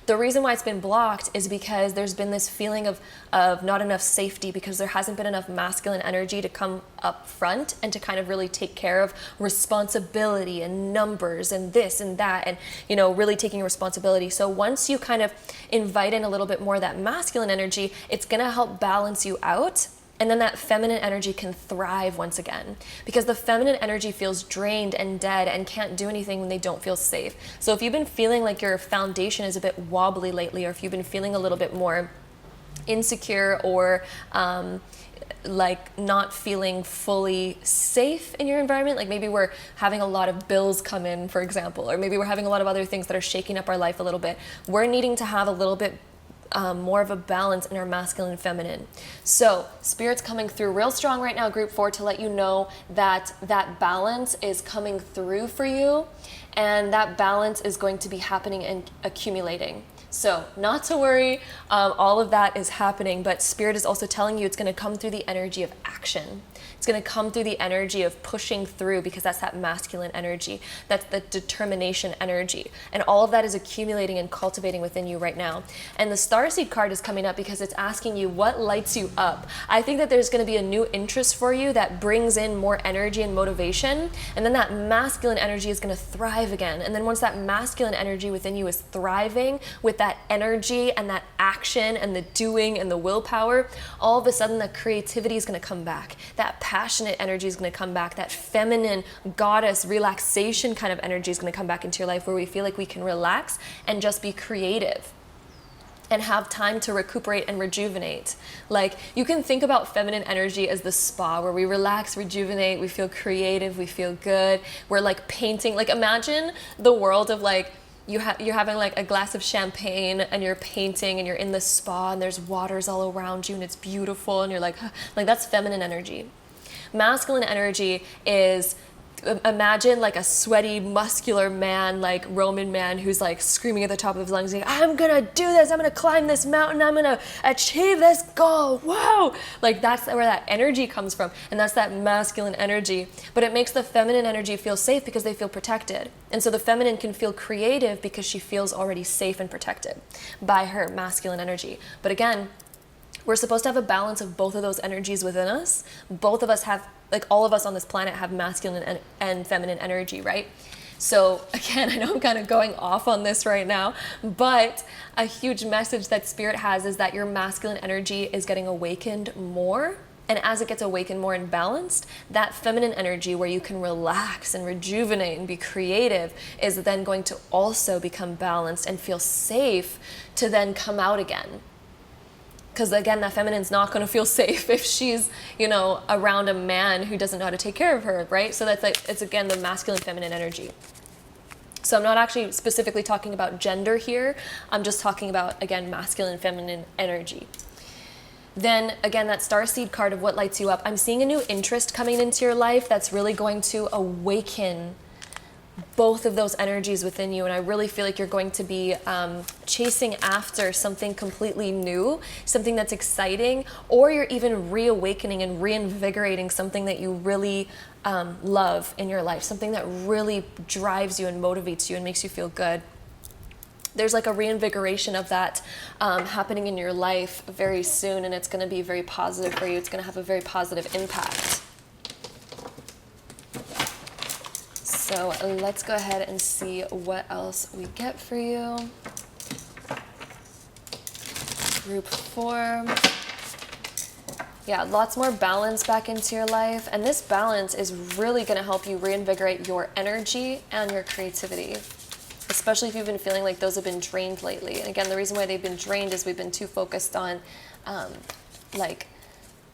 The reason why it's been blocked is because there's been this feeling of not enough safety, because there hasn't been enough masculine energy to come up front and to kind of really take care of responsibility and numbers and this and that, and, you know, really taking responsibility. So once you kind of invite in a little bit more of that masculine energy, it's going to help balance you out. And then that feminine energy can thrive once again, because the feminine energy feels drained and dead and can't do anything when they don't feel safe. So if you've been feeling like your foundation is a bit wobbly lately, or if you've been feeling a little bit more insecure, or like not feeling fully safe in your environment, like maybe we're having a lot of bills come in, for example, or maybe we're having a lot of other things that are shaking up our life a little bit, we're needing to have a little bit more of a balance in our masculine and feminine. So Spirit's coming through real strong right now, group 4, to let you know that that balance is coming through for you, and that balance is going to be happening and accumulating. So not to worry, all of that is happening, but Spirit is also telling you it's going to come through the energy of action. It's going to come through the energy of pushing through, because that's that masculine energy. That's the determination energy. And all of that is accumulating and cultivating within you right now. And the Starseed card is coming up because it's asking you what lights you up. I think that there's going to be a new interest for you that brings in more energy and motivation. And then that masculine energy is going to thrive again. And then once that masculine energy within you is thriving with that energy and that action and the doing and the willpower, all of a sudden the creativity is going to come back. That passionate energy is going to come back. That feminine goddess relaxation kind of energy is going to come back into your life, where we feel like we can relax and just be creative and have time to recuperate and rejuvenate. Like, you can think about feminine energy as the spa, where we relax, rejuvenate, we feel creative, we feel good. We're like painting. Like, imagine the world of like, you're having like a glass of champagne and you're painting and you're in the spa and there's waters all around you and it's beautiful and you're like that's feminine energy. Masculine energy is, imagine like a sweaty, muscular man, like Roman man, who's like screaming at the top of his lungs, like, I'm gonna do this, I'm gonna climb this mountain, I'm gonna achieve this goal, whoa! Like, that's where that energy comes from, and that's that masculine energy. But it makes the feminine energy feel safe because they feel protected. And so the feminine can feel creative because she feels already safe and protected by her masculine energy. But again, we're supposed to have a balance of both of those energies within us. Both of us have, like all of us on this planet have masculine and feminine energy, right? So again, I know I'm kind of going off on this right now, but a huge message that Spirit has is that your masculine energy is getting awakened more. And as it gets awakened more and balanced, that feminine energy where you can relax and rejuvenate and be creative is then going to also become balanced and feel safe to then come out again. Because again, that feminine's not going to feel safe if she's, you know, around a man who doesn't know how to take care of her, right? So that's like, it's again the masculine feminine energy. So I'm not actually specifically talking about gender here. I'm just talking about, again, masculine and feminine energy. Then again, that Starseed card of what lights you up. I'm seeing a new interest coming into your life that's really going to awaken both of those energies within you, and I really feel like you're going to be chasing after something completely new, something that's exciting, or you're even reawakening and reinvigorating something that you really love in your life, something that really drives you and motivates you and makes you feel good. There's like a reinvigoration of that happening in your life very soon, and it's going to be very positive for you. It's going to have a very positive impact. So let's go ahead and see what else we get for you. Group 4. Yeah, lots more balance back into your life. And this balance is really going to help you reinvigorate your energy and your creativity, especially if you've been feeling like those have been drained lately. And again, the reason why they've been drained is we've been too focused on like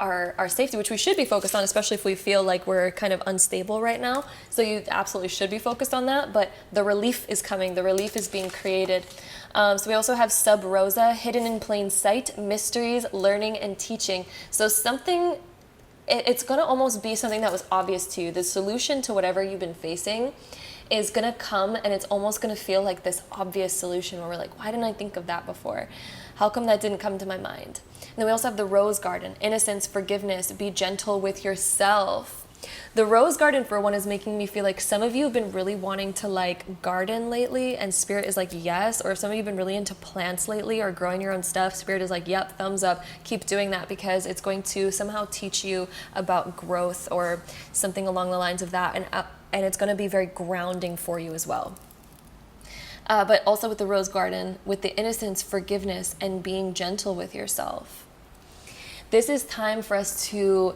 our safety, which we should be focused on, especially if we feel like we're kind of unstable right now. So you absolutely should be focused on that, but the relief is coming. The relief is being created. So we also have Sub Rosa, hidden in plain sight, mysteries, learning, and teaching. So something, it's going to almost be something that was obvious to you. The solution to whatever you've been facing is going to come, and it's almost going to feel like this obvious solution where we're like, why didn't I think of that before? How come that didn't come to my mind? And then we also have the Rose Garden, innocence, forgiveness, be gentle with yourself. The rose garden for one is making me feel like some of you have been really wanting to like garden lately, and Spirit is like, yes. Or some of you have been really into plants lately or growing your own stuff. Spirit is like, yep, thumbs up. Keep doing that, because it's going to somehow teach you about growth or something along the lines of that. And it's going to be very grounding for you as well. But also with the rose garden, with the innocence, forgiveness, and being gentle with yourself. This is time for us to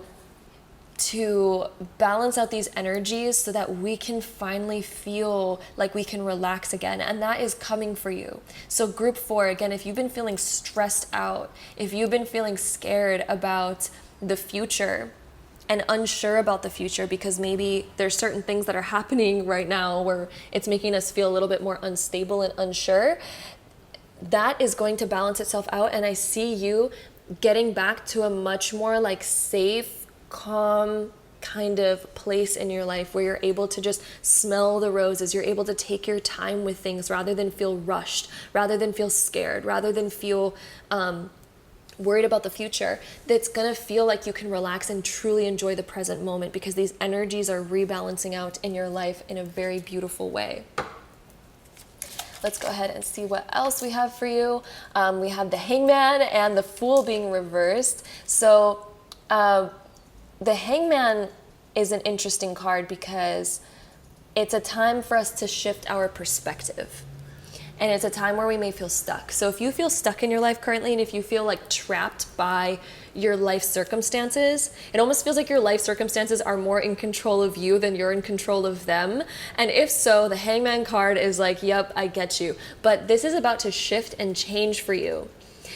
balance out these energies so that we can finally feel like we can relax again. And that is coming for you. So group 4, again, if you've been feeling stressed out, if you've been feeling scared about the future and unsure about the future, because maybe there's certain things that are happening right now where it's making us feel a little bit more unstable and unsure, that is going to balance itself out. And I see you getting back to a much more like safe, calm kind of place in your life where you're able to just smell the roses. You're able to take your time with things rather than feel rushed, rather than feel scared, rather than feel worried about the future. That's gonna feel like you can relax and truly enjoy the present moment, because these energies are rebalancing out in your life in a very beautiful way. Let's go ahead and see what else we have for you. We have the Hangman and the Fool being reversed. So the Hangman is an interesting card because it's a time for us to shift our perspective. And it's a time where we may feel stuck. So if you feel stuck in your life currently, and if you feel like trapped by your life circumstances, it almost feels like your life circumstances are more in control of you than you're in control of them. And if so, the Hangman card is like, yep, I get you. But this is about to shift and change for you.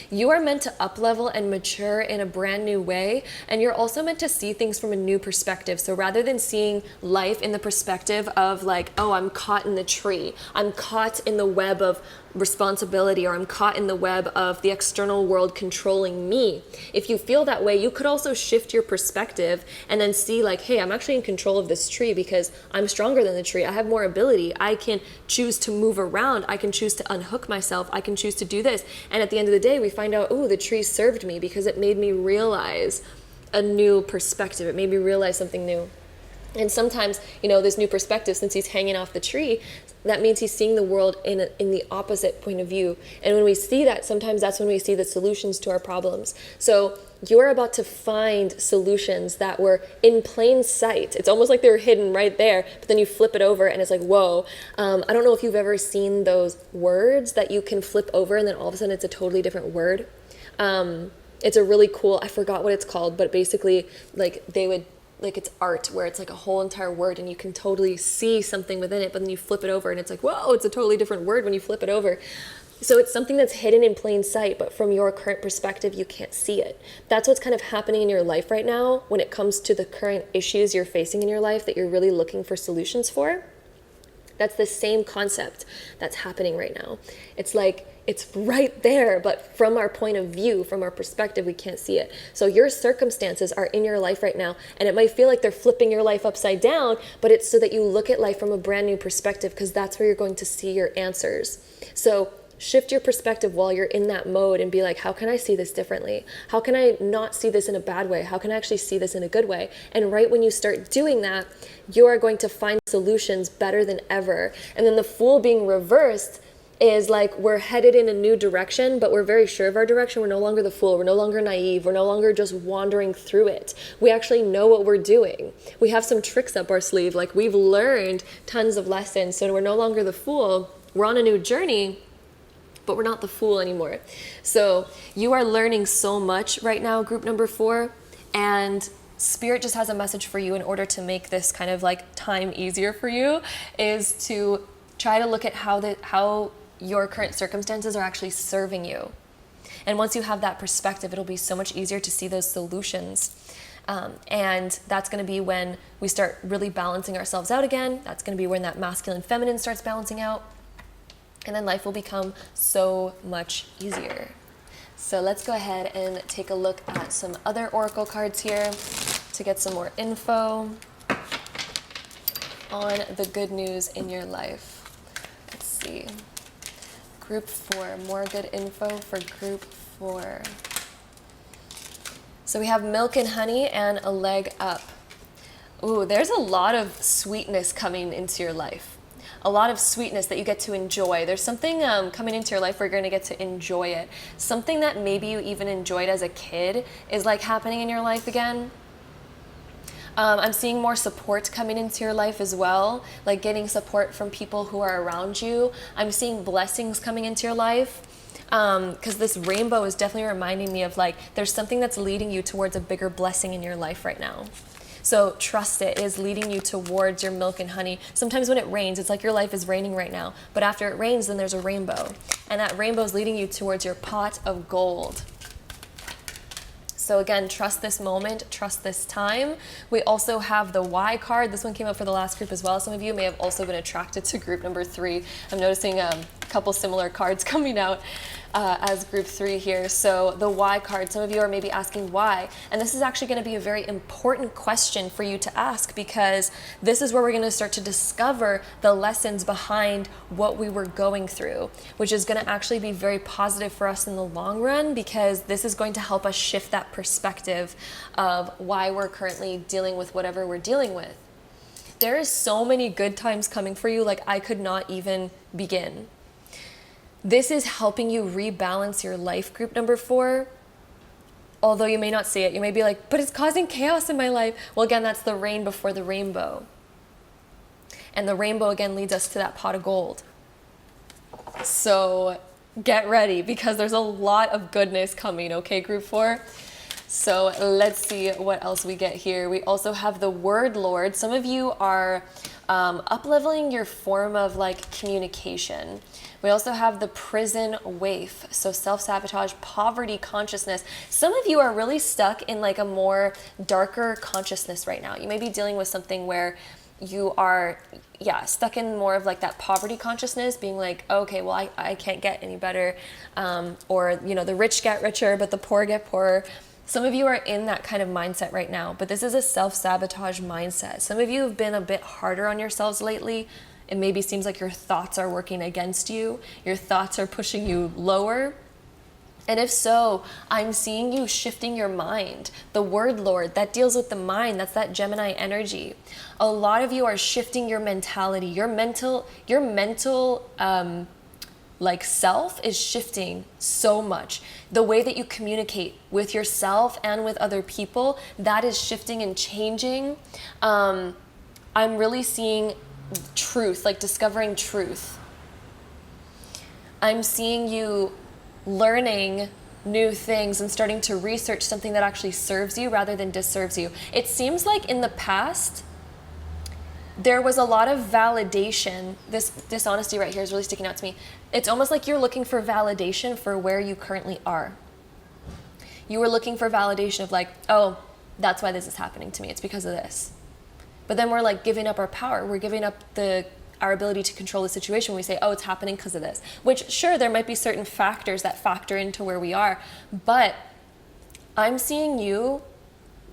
You are meant to up-level and mature in a brand new way, and you're also meant to see things from a new perspective. So rather than seeing life in the perspective of like, oh, I'm caught in the tree, I'm caught in the web of responsibility, or I'm caught in the web of the external world controlling me. If you feel that way, you could also shift your perspective and then see like, hey, I'm actually in control of this tree because I'm stronger than the tree. I have more ability. I can choose to move around. I can choose to unhook myself. I can choose to do this. And at the end of the day, we find out, oh, the tree served me because it made me realize a new perspective. It made me realize something new. And sometimes, you know, this new perspective, since he's hanging off the tree, that means he's seeing the world in the opposite point of view. And when we see that, sometimes that's when we see the solutions to our problems. So you're about to find solutions that were in plain sight. It's almost like they were hidden right there, but then you flip it over and it's like, whoa. I don't know if you've ever seen those words that you can flip over and then all of a sudden it's a totally different word. It's a really cool, I forgot what it's called, but basically like they would, like it's art where it's like a whole entire word and you can totally see something within it, but then you flip it over and it's like, whoa, it's a totally different word when you flip it over. So it's something that's hidden in plain sight, but from your current perspective, you can't see it. That's what's kind of happening in your life right now when it comes to the current issues you're facing in your life that you're really looking for solutions for. That's the same concept that's happening right now. It's like, it's right there, but from our point of view, from our perspective, we can't see it. So your circumstances are in your life right now, and it might feel like they're flipping your life upside down, but it's so that you look at life from a brand new perspective, because that's where you're going to see your answers. So shift your perspective while you're in that mode and be like, how can I see this differently? How can I not see this in a bad way? How can I actually see this in a good way? And right when you start doing that, you are going to find solutions better than ever. And then the Fool being reversed is like, we're headed in a new direction, but we're very sure of our direction. We're no longer the fool. We're no longer naive. We're no longer just wandering through it. We actually know what we're doing. We have some tricks up our sleeve. Like, we've learned tons of lessons. So we're no longer the fool. We're on a new journey, but we're not the fool anymore. So you are learning so much right now, group number 4. And Spirit just has a message for you in order to make this kind of like time easier for you, is to try to look at how your current circumstances are actually serving you. And once you have that perspective, it'll be so much easier to see those solutions. And that's going to be when we start really balancing ourselves out again. That's going to be when that masculine feminine starts balancing out. And then life will become so much easier. So let's go ahead and take a look at some other oracle cards here to get some more info on the good news in your life. Let's see. Group 4, more good info for group 4. So we have milk and honey and a leg up. Ooh, there's a lot of sweetness coming into your life. A lot of sweetness that you get to enjoy. There's something coming into your life where you're going to get to enjoy it. Something that maybe you even enjoyed as a kid is like happening in your life again. I'm seeing more support coming into your life as well, like getting support from people who are around you. I'm seeing blessings coming into your life. Because this rainbow is definitely reminding me of like, there's something that's leading you towards a bigger blessing in your life right now. So trust it is leading you towards your milk and honey. Sometimes when it rains, it's like your life is raining right now. But after it rains, then there's a rainbow. And that rainbow is leading you towards your pot of gold. So again, trust this moment, trust this time. We also have the Y card. This one came up for the last group as well. Some of you may have also been attracted to group number 3. I'm noticing a couple similar cards coming out as group 3 here. So the Y card, some of you are maybe asking why. And this is actually going to be a very important question for you to ask, because this is where we're going to start to discover the lessons behind what we were going through, which is going to actually be very positive for us in the long run, because this is going to help us shift that perspective of why we're currently dealing with whatever we're dealing with. There is so many good times coming for you, like I could not even begin. This is helping you rebalance your life, group number 4. Although you may not see it, you may be like, but it's causing chaos in my life. Well, again, that's the rain before the rainbow. And the rainbow again leads us to that pot of gold. So get ready, because there's a lot of goodness coming, okay, group 4? So let's see what else we get here. We also have the Word Lord. Some of you are up-leveling your form of like communication. We also have the prison waif, so self-sabotage, poverty consciousness. Some of you are really stuck in like a more darker consciousness right now. You may be dealing with something where you are, stuck in more of like that poverty consciousness, being like, okay, well, I can't get any better. Or, you know, the rich get richer, but the poor get poorer. Some of you are in that kind of mindset right now, but this is a self-sabotage mindset. Some of you have been a bit harder on yourselves lately. It maybe seems like your thoughts are working against you. Your thoughts are pushing you lower. And if so, I'm seeing you shifting your mind. The Word Lord, that deals with the mind. That's that Gemini energy. A lot of you are shifting your mentality. Your mental like self is shifting so much. The way that you communicate with yourself and with other people, that is shifting and changing. I'm really seeing truth, like discovering truth. I'm seeing you learning new things and starting to research something that actually serves you rather than disserves you. It seems like in the past, there was a lot of validation. This dishonesty right here is really sticking out to me. It's almost like you're looking for validation for where you currently are. You were looking for validation of like, oh, that's why this is happening to me. It's because of this. But then we're like giving up our power. We're giving up our ability to control the situation. We say, oh, it's happening because of this. Which, sure, there might be certain factors that factor into where we are. But I'm seeing you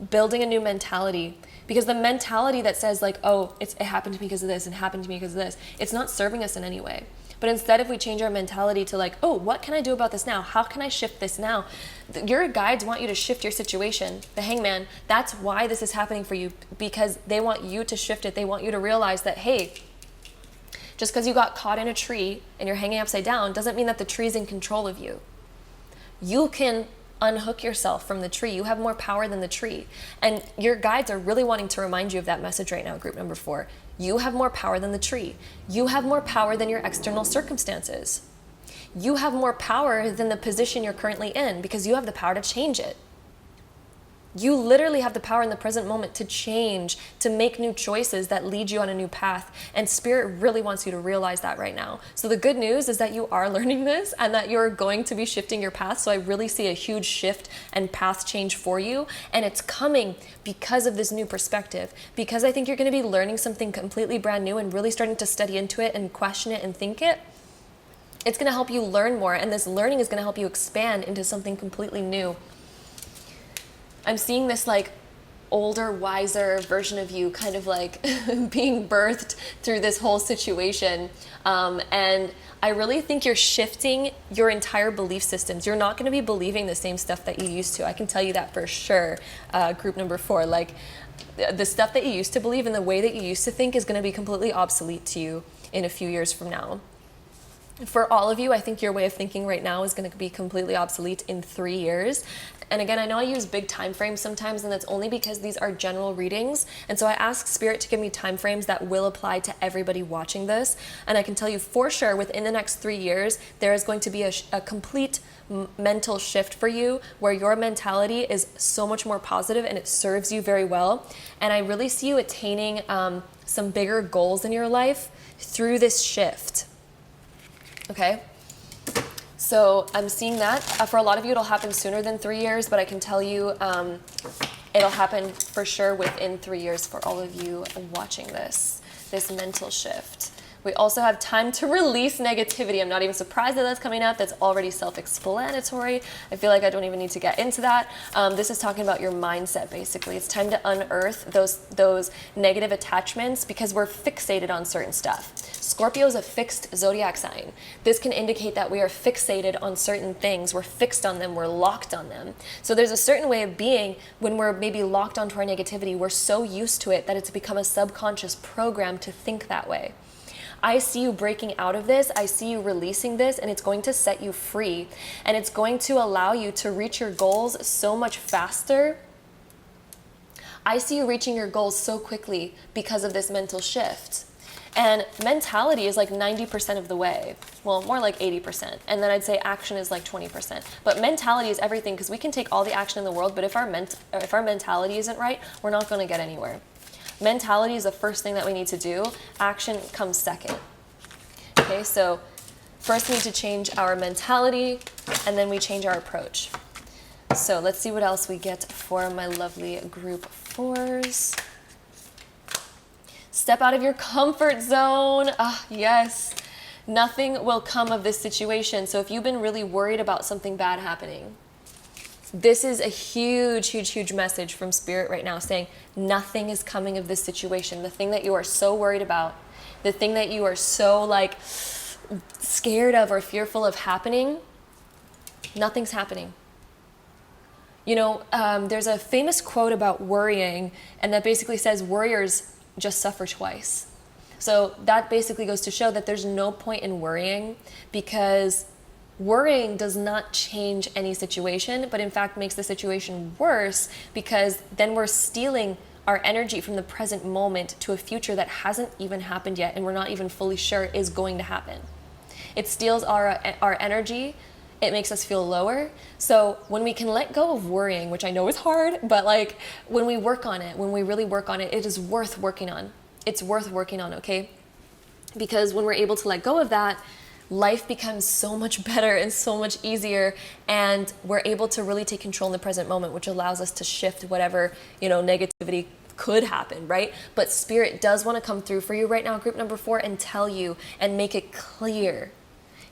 building a new mentality. Because the mentality that says like, oh, it happened to me because of this and happened to me because of this, it's not serving us in any way. But instead, if we change our mentality to like, oh, what can I do about this now? How can I shift this now? Your guides want you to shift your situation. The Hangman, that's why this is happening for you, because they want you to shift it. They want you to realize that, hey, just because you got caught in a tree and you're hanging upside down doesn't mean that the tree's in control of you. You can unhook yourself from the tree. You have more power than the tree. And your guides are really wanting to remind you of that message right now, group number 4. You have more power than the tree. You have more power than your external circumstances. You have more power than the position you're currently in, because you have the power to change it. You literally have the power in the present moment to change, to make new choices that lead you on a new path. And Spirit really wants you to realize that right now. So the good news is that you are learning this and that you're going to be shifting your path. So I really see a huge shift and path change for you. And it's coming because of this new perspective. Because I think you're going to be learning something completely brand new and really starting to study into it and question it and think it. It's going to help you learn more. And this learning is going to help you expand into something completely new. I'm seeing this like older, wiser version of you kind of like being birthed through this whole situation. And I really think you're shifting your entire belief systems. You're not going to be believing the same stuff that you used to. I can tell you that for sure. Group number 4, like the stuff that you used to believe and the way that you used to think is going to be completely obsolete to you in a few years from now. For all of you, I think your way of thinking right now is going to be completely obsolete in 3 years. And again, I know I use big time frames sometimes, and that's only because these are general readings. And so I ask Spirit to give me time frames that will apply to everybody watching this. And I can tell you for sure, within the next 3 years, there is going to be a complete mental shift for you where your mentality is so much more positive and it serves you very well. And I really see you attaining some bigger goals in your life through this shift. Okay, so I'm seeing that. For a lot of you, it'll happen sooner than 3 years, but I can tell you it'll happen for sure within 3 years for all of you watching this mental shift. We also have time to release negativity. I'm not even surprised that that's coming up. That's already self-explanatory. I feel like I don't even need to get into that. This is talking about your mindset, basically. It's time to unearth those negative attachments because we're fixated on certain stuff. Scorpio is a fixed zodiac sign. This can indicate that we are fixated on certain things. We're fixed on them. We're locked on them. So there's a certain way of being when we're maybe locked onto our negativity. We're so used to it that it's become a subconscious program to think that way. I see you breaking out of this. I see you releasing this, and it's going to set you free. And it's going to allow you to reach your goals so much faster. I see you reaching your goals so quickly because of this mental shift. And mentality is like 90% of the way. Well, more like 80%. And then I'd say action is like 20%. But mentality is everything because we can take all the action in the world, but if our mentality isn't right, we're not going to get anywhere. Mentality is the first thing that we need to do. Action comes second. Okay, so first we need to change our mentality, and then we change our approach. So let's see what else we get for my lovely group 4s. Step out of your comfort zone. Ah, yes. Nothing will come of this situation. So if you've been really worried about something bad happening, this is a huge, huge, huge message from Spirit right now saying nothing is coming of this situation. The thing that you are so worried about, the thing that you are so like scared of or fearful of happening, nothing's happening. You know, there's a famous quote about worrying, and that basically says worriers just suffer twice. So that basically goes to show that there's no point in worrying because worrying does not change any situation, but in fact makes the situation worse because then we're stealing our energy from the present moment to a future that hasn't even happened yet and we're not even fully sure is going to happen. It steals our energy. It makes us feel lower. So when we can let go of worrying, which I know is hard, but like when we work on it, when we really work on it, it is worth working on. It's worth working on, okay? Because when we're able to let go of that, life becomes so much better and so much easier, and we're able to really take control in the present moment, which allows us to shift whatever, negativity could happen, right? But Spirit does want to come through for you right now, group number 4, and tell you and make it clear.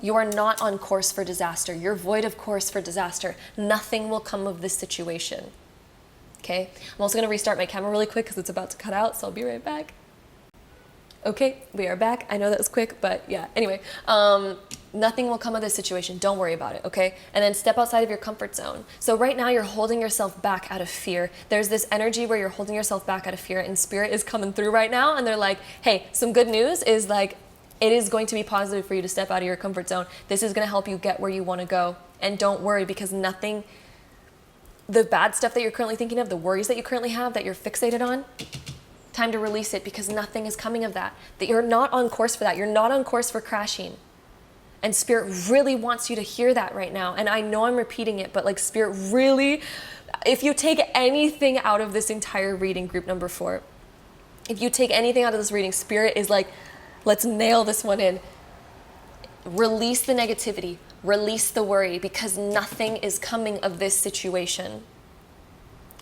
You are not on course for disaster. You're void of course for disaster. Nothing will come of this situation. Okay? I'm also going to restart my camera really quick because it's about to cut out, so I'll be right back. Okay, we are back. I know that was quick, but yeah. Anyway, nothing will come of this situation. Don't worry about it, okay? And then step outside of your comfort zone. So right now you're holding yourself back out of fear. There's this energy where you're holding yourself back out of fear, and Spirit is coming through right now, and they're like, hey, some good news is like, it is going to be positive for you to step out of your comfort zone. This is going to help you get where you want to go. And don't worry, because nothing, the bad stuff that you're currently thinking of, the worries that you currently have, that you're fixated on, time to release it because nothing is coming of that. That you're not on course for that. You're not on course for crashing. And Spirit really wants you to hear that right now. And I know I'm repeating it, but like Spirit really, if you take anything out of this entire reading, group number 4, if you take anything out of this reading, Spirit is like, let's nail this one in. Release the negativity. Release the worry because nothing is coming of this situation.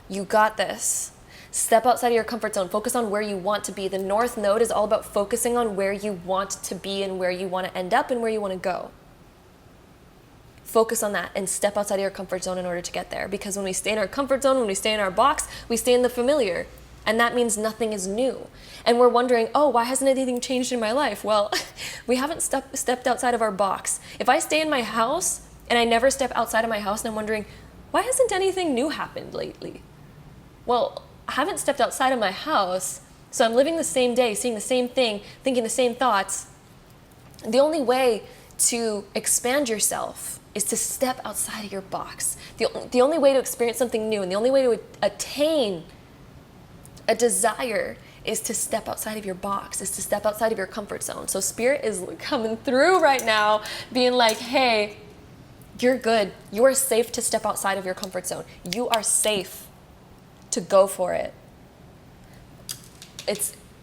You got this. Step outside of your comfort zone. Focus on where you want to be. The North Node is all about focusing on where you want to be and where you want to end up and where you want to go. Focus on that and step outside of your comfort zone in order to get there. Because when we stay in our comfort zone, when we stay in our box, we stay in the familiar. And that means nothing is new. And we're wondering, oh, why hasn't anything changed in my life? Well, we haven't stepped outside of our box. If I stay in my house and I never step outside of my house, and I'm wondering, why hasn't anything new happened lately? Well, I haven't stepped outside of my house, so I'm living the same day, seeing the same thing, thinking the same thoughts. The only way to expand yourself is to step outside of your box. The only way to experience something new and the only way to attain a desire is to step outside of your box, is to step outside of your comfort zone. So Spirit is coming through right now, being like, hey, you're good. You are safe to step outside of your comfort zone. You are safe to go for it.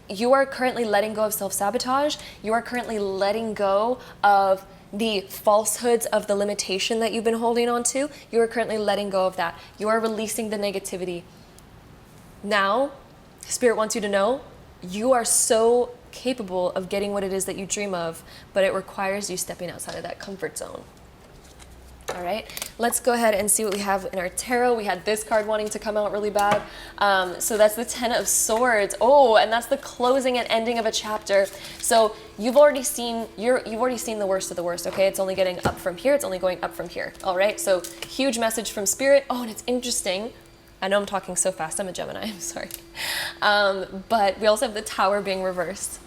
You are currently letting go of self-sabotage. You are currently letting go of the falsehoods of the limitation that you've been holding on to. You are currently letting go of that. You are releasing the negativity. Now, Spirit wants you to know you are so capable of getting what it is that you dream of, but it requires you stepping outside of that comfort zone. All right, let's go ahead and see what we have in our tarot. We had this card wanting to come out really bad. So that's the Ten of Swords. Oh, and that's the closing and ending of a chapter. So you've already seen the worst of the worst, okay? It's only getting up from here. It's only going up from here. All right, so huge message from Spirit. Oh, and it's interesting. I know I'm talking so fast. I'm a Gemini. I'm sorry. But we also have the Tower being reversed.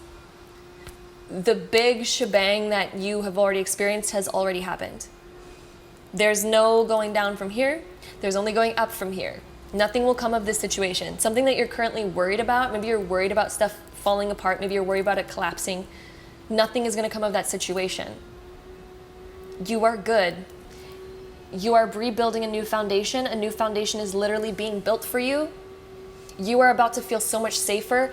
The big shebang that you have already experienced has already happened. There's no going down from here. There's only going up from here. Nothing will come of this situation. Something that you're currently worried about, maybe you're worried about stuff falling apart, maybe you're worried about it collapsing. Nothing is going to come of that situation. You are good. You are rebuilding a new foundation. A new foundation is literally being built for you. You are about to feel so much safer.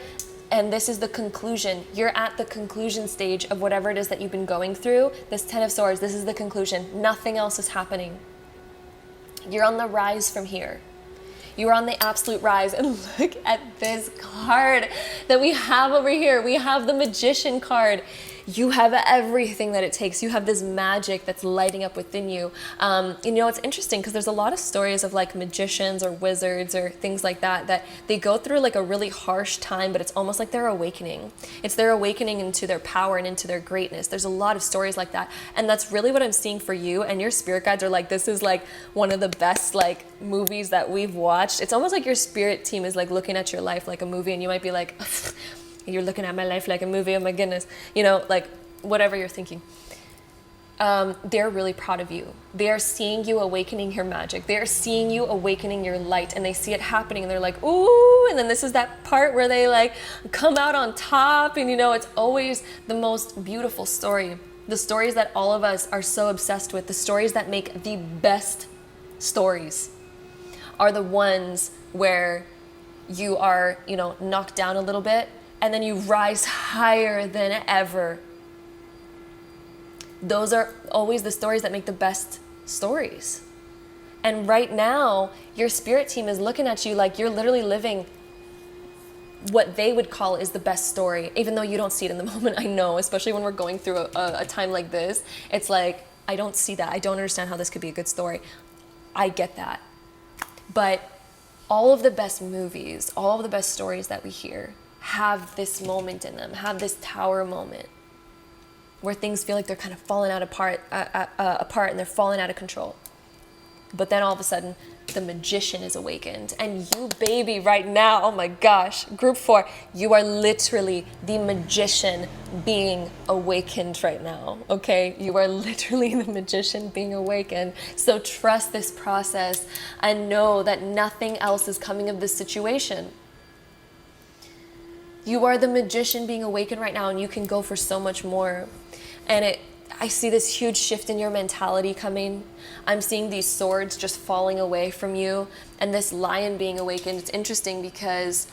And this is the conclusion. You're at the conclusion stage of whatever it is that you've been going through. This Ten of Swords, this is the conclusion. Nothing else is happening. You're on the rise from here. You're on the absolute rise. And look at this card that we have over here. We have the Magician card. You have everything that it takes. You have this magic that's lighting up within you. You know, it's interesting because there's a lot of stories of like magicians or wizards or things like that, that they go through like a really harsh time, but it's almost like they're awakening. It's their awakening into their power and into their greatness. There's a lot of stories like that. And that's really what I'm seeing for you. And your spirit guides are like, this is like one of the best like movies that we've watched. It's almost like your spirit team is like looking at your life like a movie, and you might be like, you're looking at my life like a movie, oh my goodness, you know, like whatever you're thinking. They're really proud of you. They are seeing you awakening your magic. They are seeing you awakening your light, and they see it happening, and they're like, ooh, and then this is that part where they like come out on top, and you know, it's always the most beautiful story. The stories that all of us are so obsessed with, the stories that make the best stories are the ones where you are, you know, knocked down a little bit, and then you rise higher than ever. Those are always the stories that make the best stories. And right now, your spirit team is looking at you like you're literally living what they would call is the best story, even though you don't see it in the moment. I know, especially when we're going through a time like this, it's like, I don't see that. I don't understand how this could be a good story. I get that. But all of the best movies, all of the best stories that we hear have this moment in them, have this tower moment where things feel like they're kind of falling apart and they're falling out of control. But then all of a sudden, the magician is awakened. And you, baby, right now, oh my gosh, group 4, you are literally the magician being awakened right now, okay? You are literally the magician being awakened. So trust this process and know that nothing else is coming of this situation. You are the magician being awakened right now, and you can go for so much more. And I see this huge shift in your mentality coming. I'm seeing these swords just falling away from you, and this lion being awakened. It's interesting because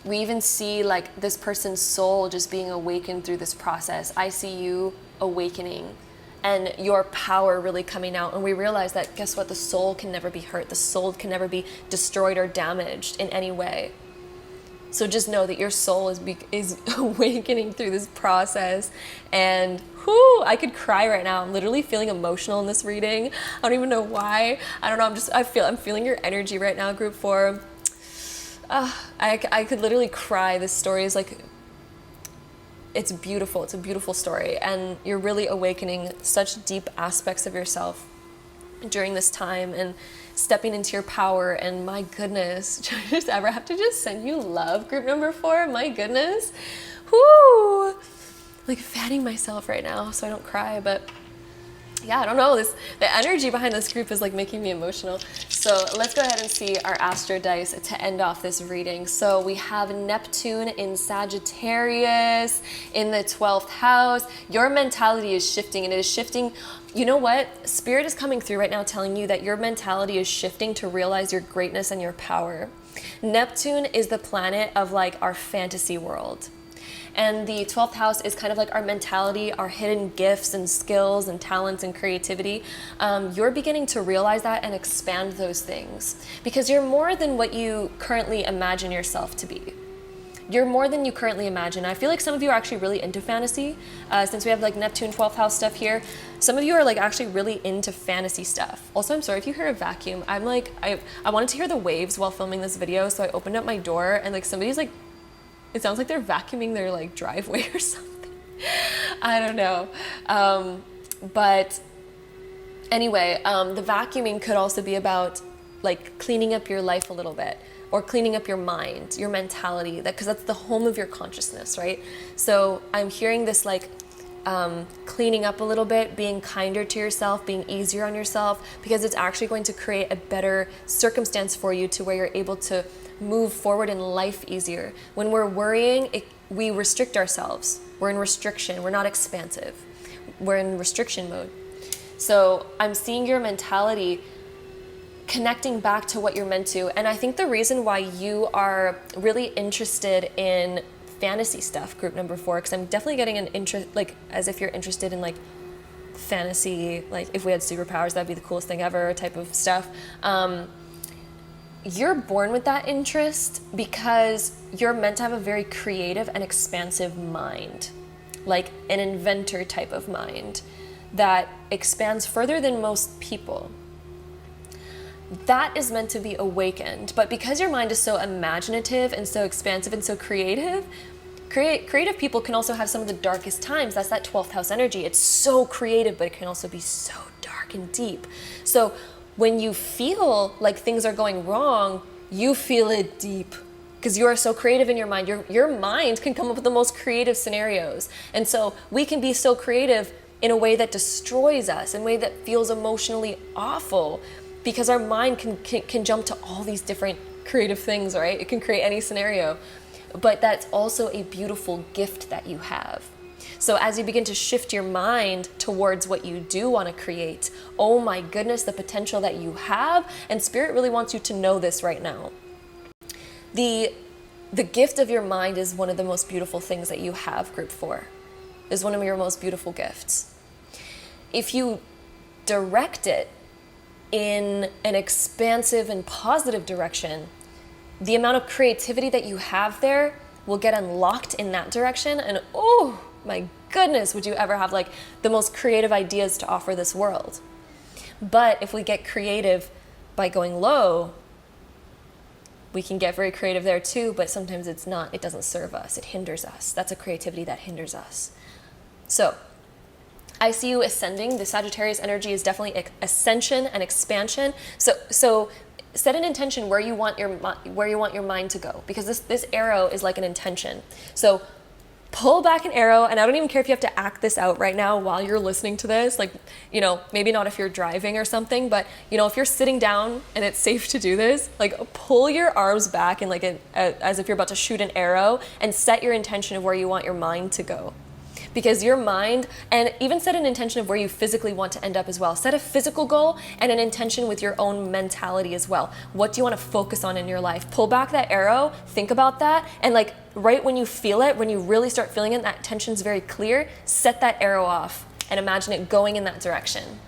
we even see like this person's soul just being awakened through this process. I see you awakening and your power really coming out. And we realize that, guess what? The soul can never be hurt. The soul can never be destroyed or damaged in any way. So just know that your soul is awakening through this process. And whoo, I could cry right now. I'm literally feeling emotional in this reading. I don't even know why. I don't know. I'm feeling your energy right now, group 4. I could literally cry. This story is like, it's beautiful. It's a beautiful story. And you're really awakening such deep aspects of yourself during this time and stepping into your power. And my goodness, do I just ever have to just send you love, group number 4? My goodness. Whoo! Like fanning myself right now so I don't cry, but yeah, I don't know. The energy behind this group is like making me emotional. So let's go ahead and see our Astro Dice to end off this reading. So we have Neptune in Sagittarius in the 12th house. Your mentality is shifting, and it is shifting. You know what? Spirit is coming through right now telling you that your mentality is shifting to realize your greatness and your power. Neptune is the planet of like our fantasy world. And the 12th house is kind of like our mentality, our hidden gifts and skills and talents and creativity. You're beginning to realize that and expand those things because you're more than what you currently imagine yourself to be. You're more than you currently imagine. I feel like some of you are actually really into fantasy. Since we have like Neptune 12th house stuff here, some of you are like actually really into fantasy stuff. Also, I'm sorry if you hear a vacuum. I'm like, I wanted to hear the waves while filming this video, so I opened up my door and like somebody's like, it sounds like they're vacuuming their like driveway or something. I don't know. But anyway, the vacuuming could also be about like cleaning up your life a little bit or cleaning up your mind, your mentality, because that's the home of your consciousness, right? So I'm hearing this like cleaning up a little bit, being kinder to yourself, being easier on yourself, because it's actually going to create a better circumstance for you to where you're able to move forward in life easier. When we're worrying, we restrict ourselves. We're in restriction. We're not expansive. We're in restriction mode. So I'm seeing your mentality connecting back to what you're meant to. And I think the reason why you are really interested in fantasy stuff, group number 4, because I'm definitely getting an interest, like as if you're interested in like fantasy, like if we had superpowers, that'd be the coolest thing ever type of stuff. You're born with that interest because you're meant to have a very creative and expansive mind, like an inventor type of mind that expands further than most people. That is meant to be awakened, but because your mind is so imaginative and so expansive and so creative, creative people can also have some of the darkest times. That's that 12th house energy. It's so creative, but it can also be so dark and deep. So when you feel like things are going wrong, you feel it deep because you are so creative in your mind. Your mind can come up with the most creative scenarios. And so we can be so creative in a way that destroys us, in a way that feels emotionally awful, because our mind can jump to all these different creative things, right? It can create any scenario. But that's also a beautiful gift that you have. So as you begin to shift your mind towards what you do want to create, oh my goodness, the potential that you have, and Spirit really wants you to know this right now. The gift of your mind is one of the most beautiful things that you have, group 4. Is one of your most beautiful gifts. If you direct it in an expansive and positive direction, the amount of creativity that you have there will get unlocked in that direction, and oh my goodness, would you ever have like the most creative ideas to offer this world. But if we get creative by going low, we can get very creative there too, but sometimes it doesn't serve us, it hinders us. That's a creativity that hinders us. So I see you ascending. The Sagittarius energy is definitely ascension and expansion. So set an intention where you want your mind to go, because this arrow is like an intention. So pull back an arrow, and I don't even care if you have to act this out right now while you're listening to this, like, you know, maybe not if you're driving or something, but, you know, if you're sitting down and it's safe to do this, like pull your arms back and like as if you're about to shoot an arrow, and set your intention of where you want your mind to go. Because your mind, and even set an intention of where you physically want to end up as well. Set a physical goal and an intention with your own mentality as well. What do you want to focus on in your life? Pull back that arrow, think about that, and like right when you feel it, when you really start feeling it, that tension's very clear, set that arrow off and imagine it going in that direction.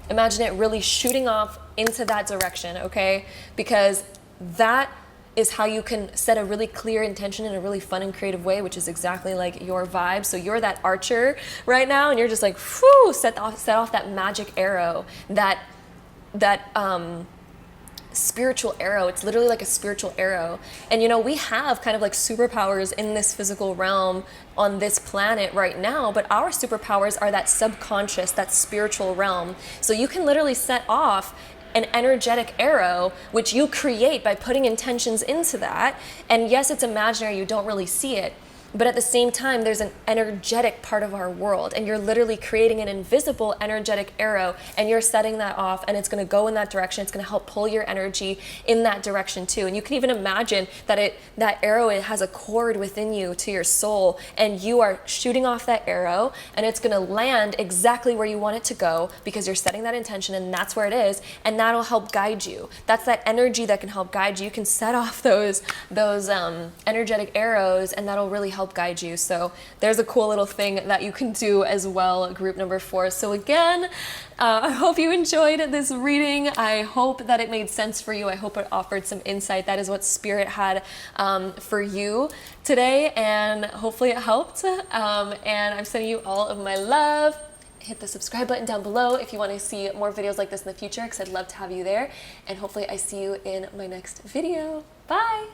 Imagine it really shooting off into that direction, okay? Because that is how you can set a really clear intention in a really fun and creative way, which is exactly like your vibe. So you're that archer right now, and you're just like, whew, set off that magic arrow, that spiritual arrow. It's literally like a spiritual arrow. And you know, we have kind of like superpowers in this physical realm on this planet right now, but our superpowers are that subconscious, that spiritual realm. So you can literally set off an energetic arrow, which you create by putting intentions into that. And yes, it's imaginary, you don't really see it, but at the same time, there's an energetic part of our world, and you're literally creating an invisible energetic arrow, and you're setting that off, and it's going to go in that direction. It's going to help pull your energy in that direction too. And you can even imagine that that arrow, it has a cord within you to your soul, and you are shooting off that arrow, and it's going to land exactly where you want it to go because you're setting that intention, and that's where it is, and that'll help guide you. That's that energy that can help guide you. You can set off those energetic arrows, and that'll really help guide you. So there's a cool little thing that you can do as well, group number 4. So again, I hope you enjoyed this reading. I hope that it made sense for you. I hope it offered some insight. That is what Spirit had for you today, and hopefully it helped. And I'm sending you all of my love. Hit the subscribe button down below if you want to see more videos like this in the future, because I'd love to have you there. And hopefully I see you in my next video. Bye!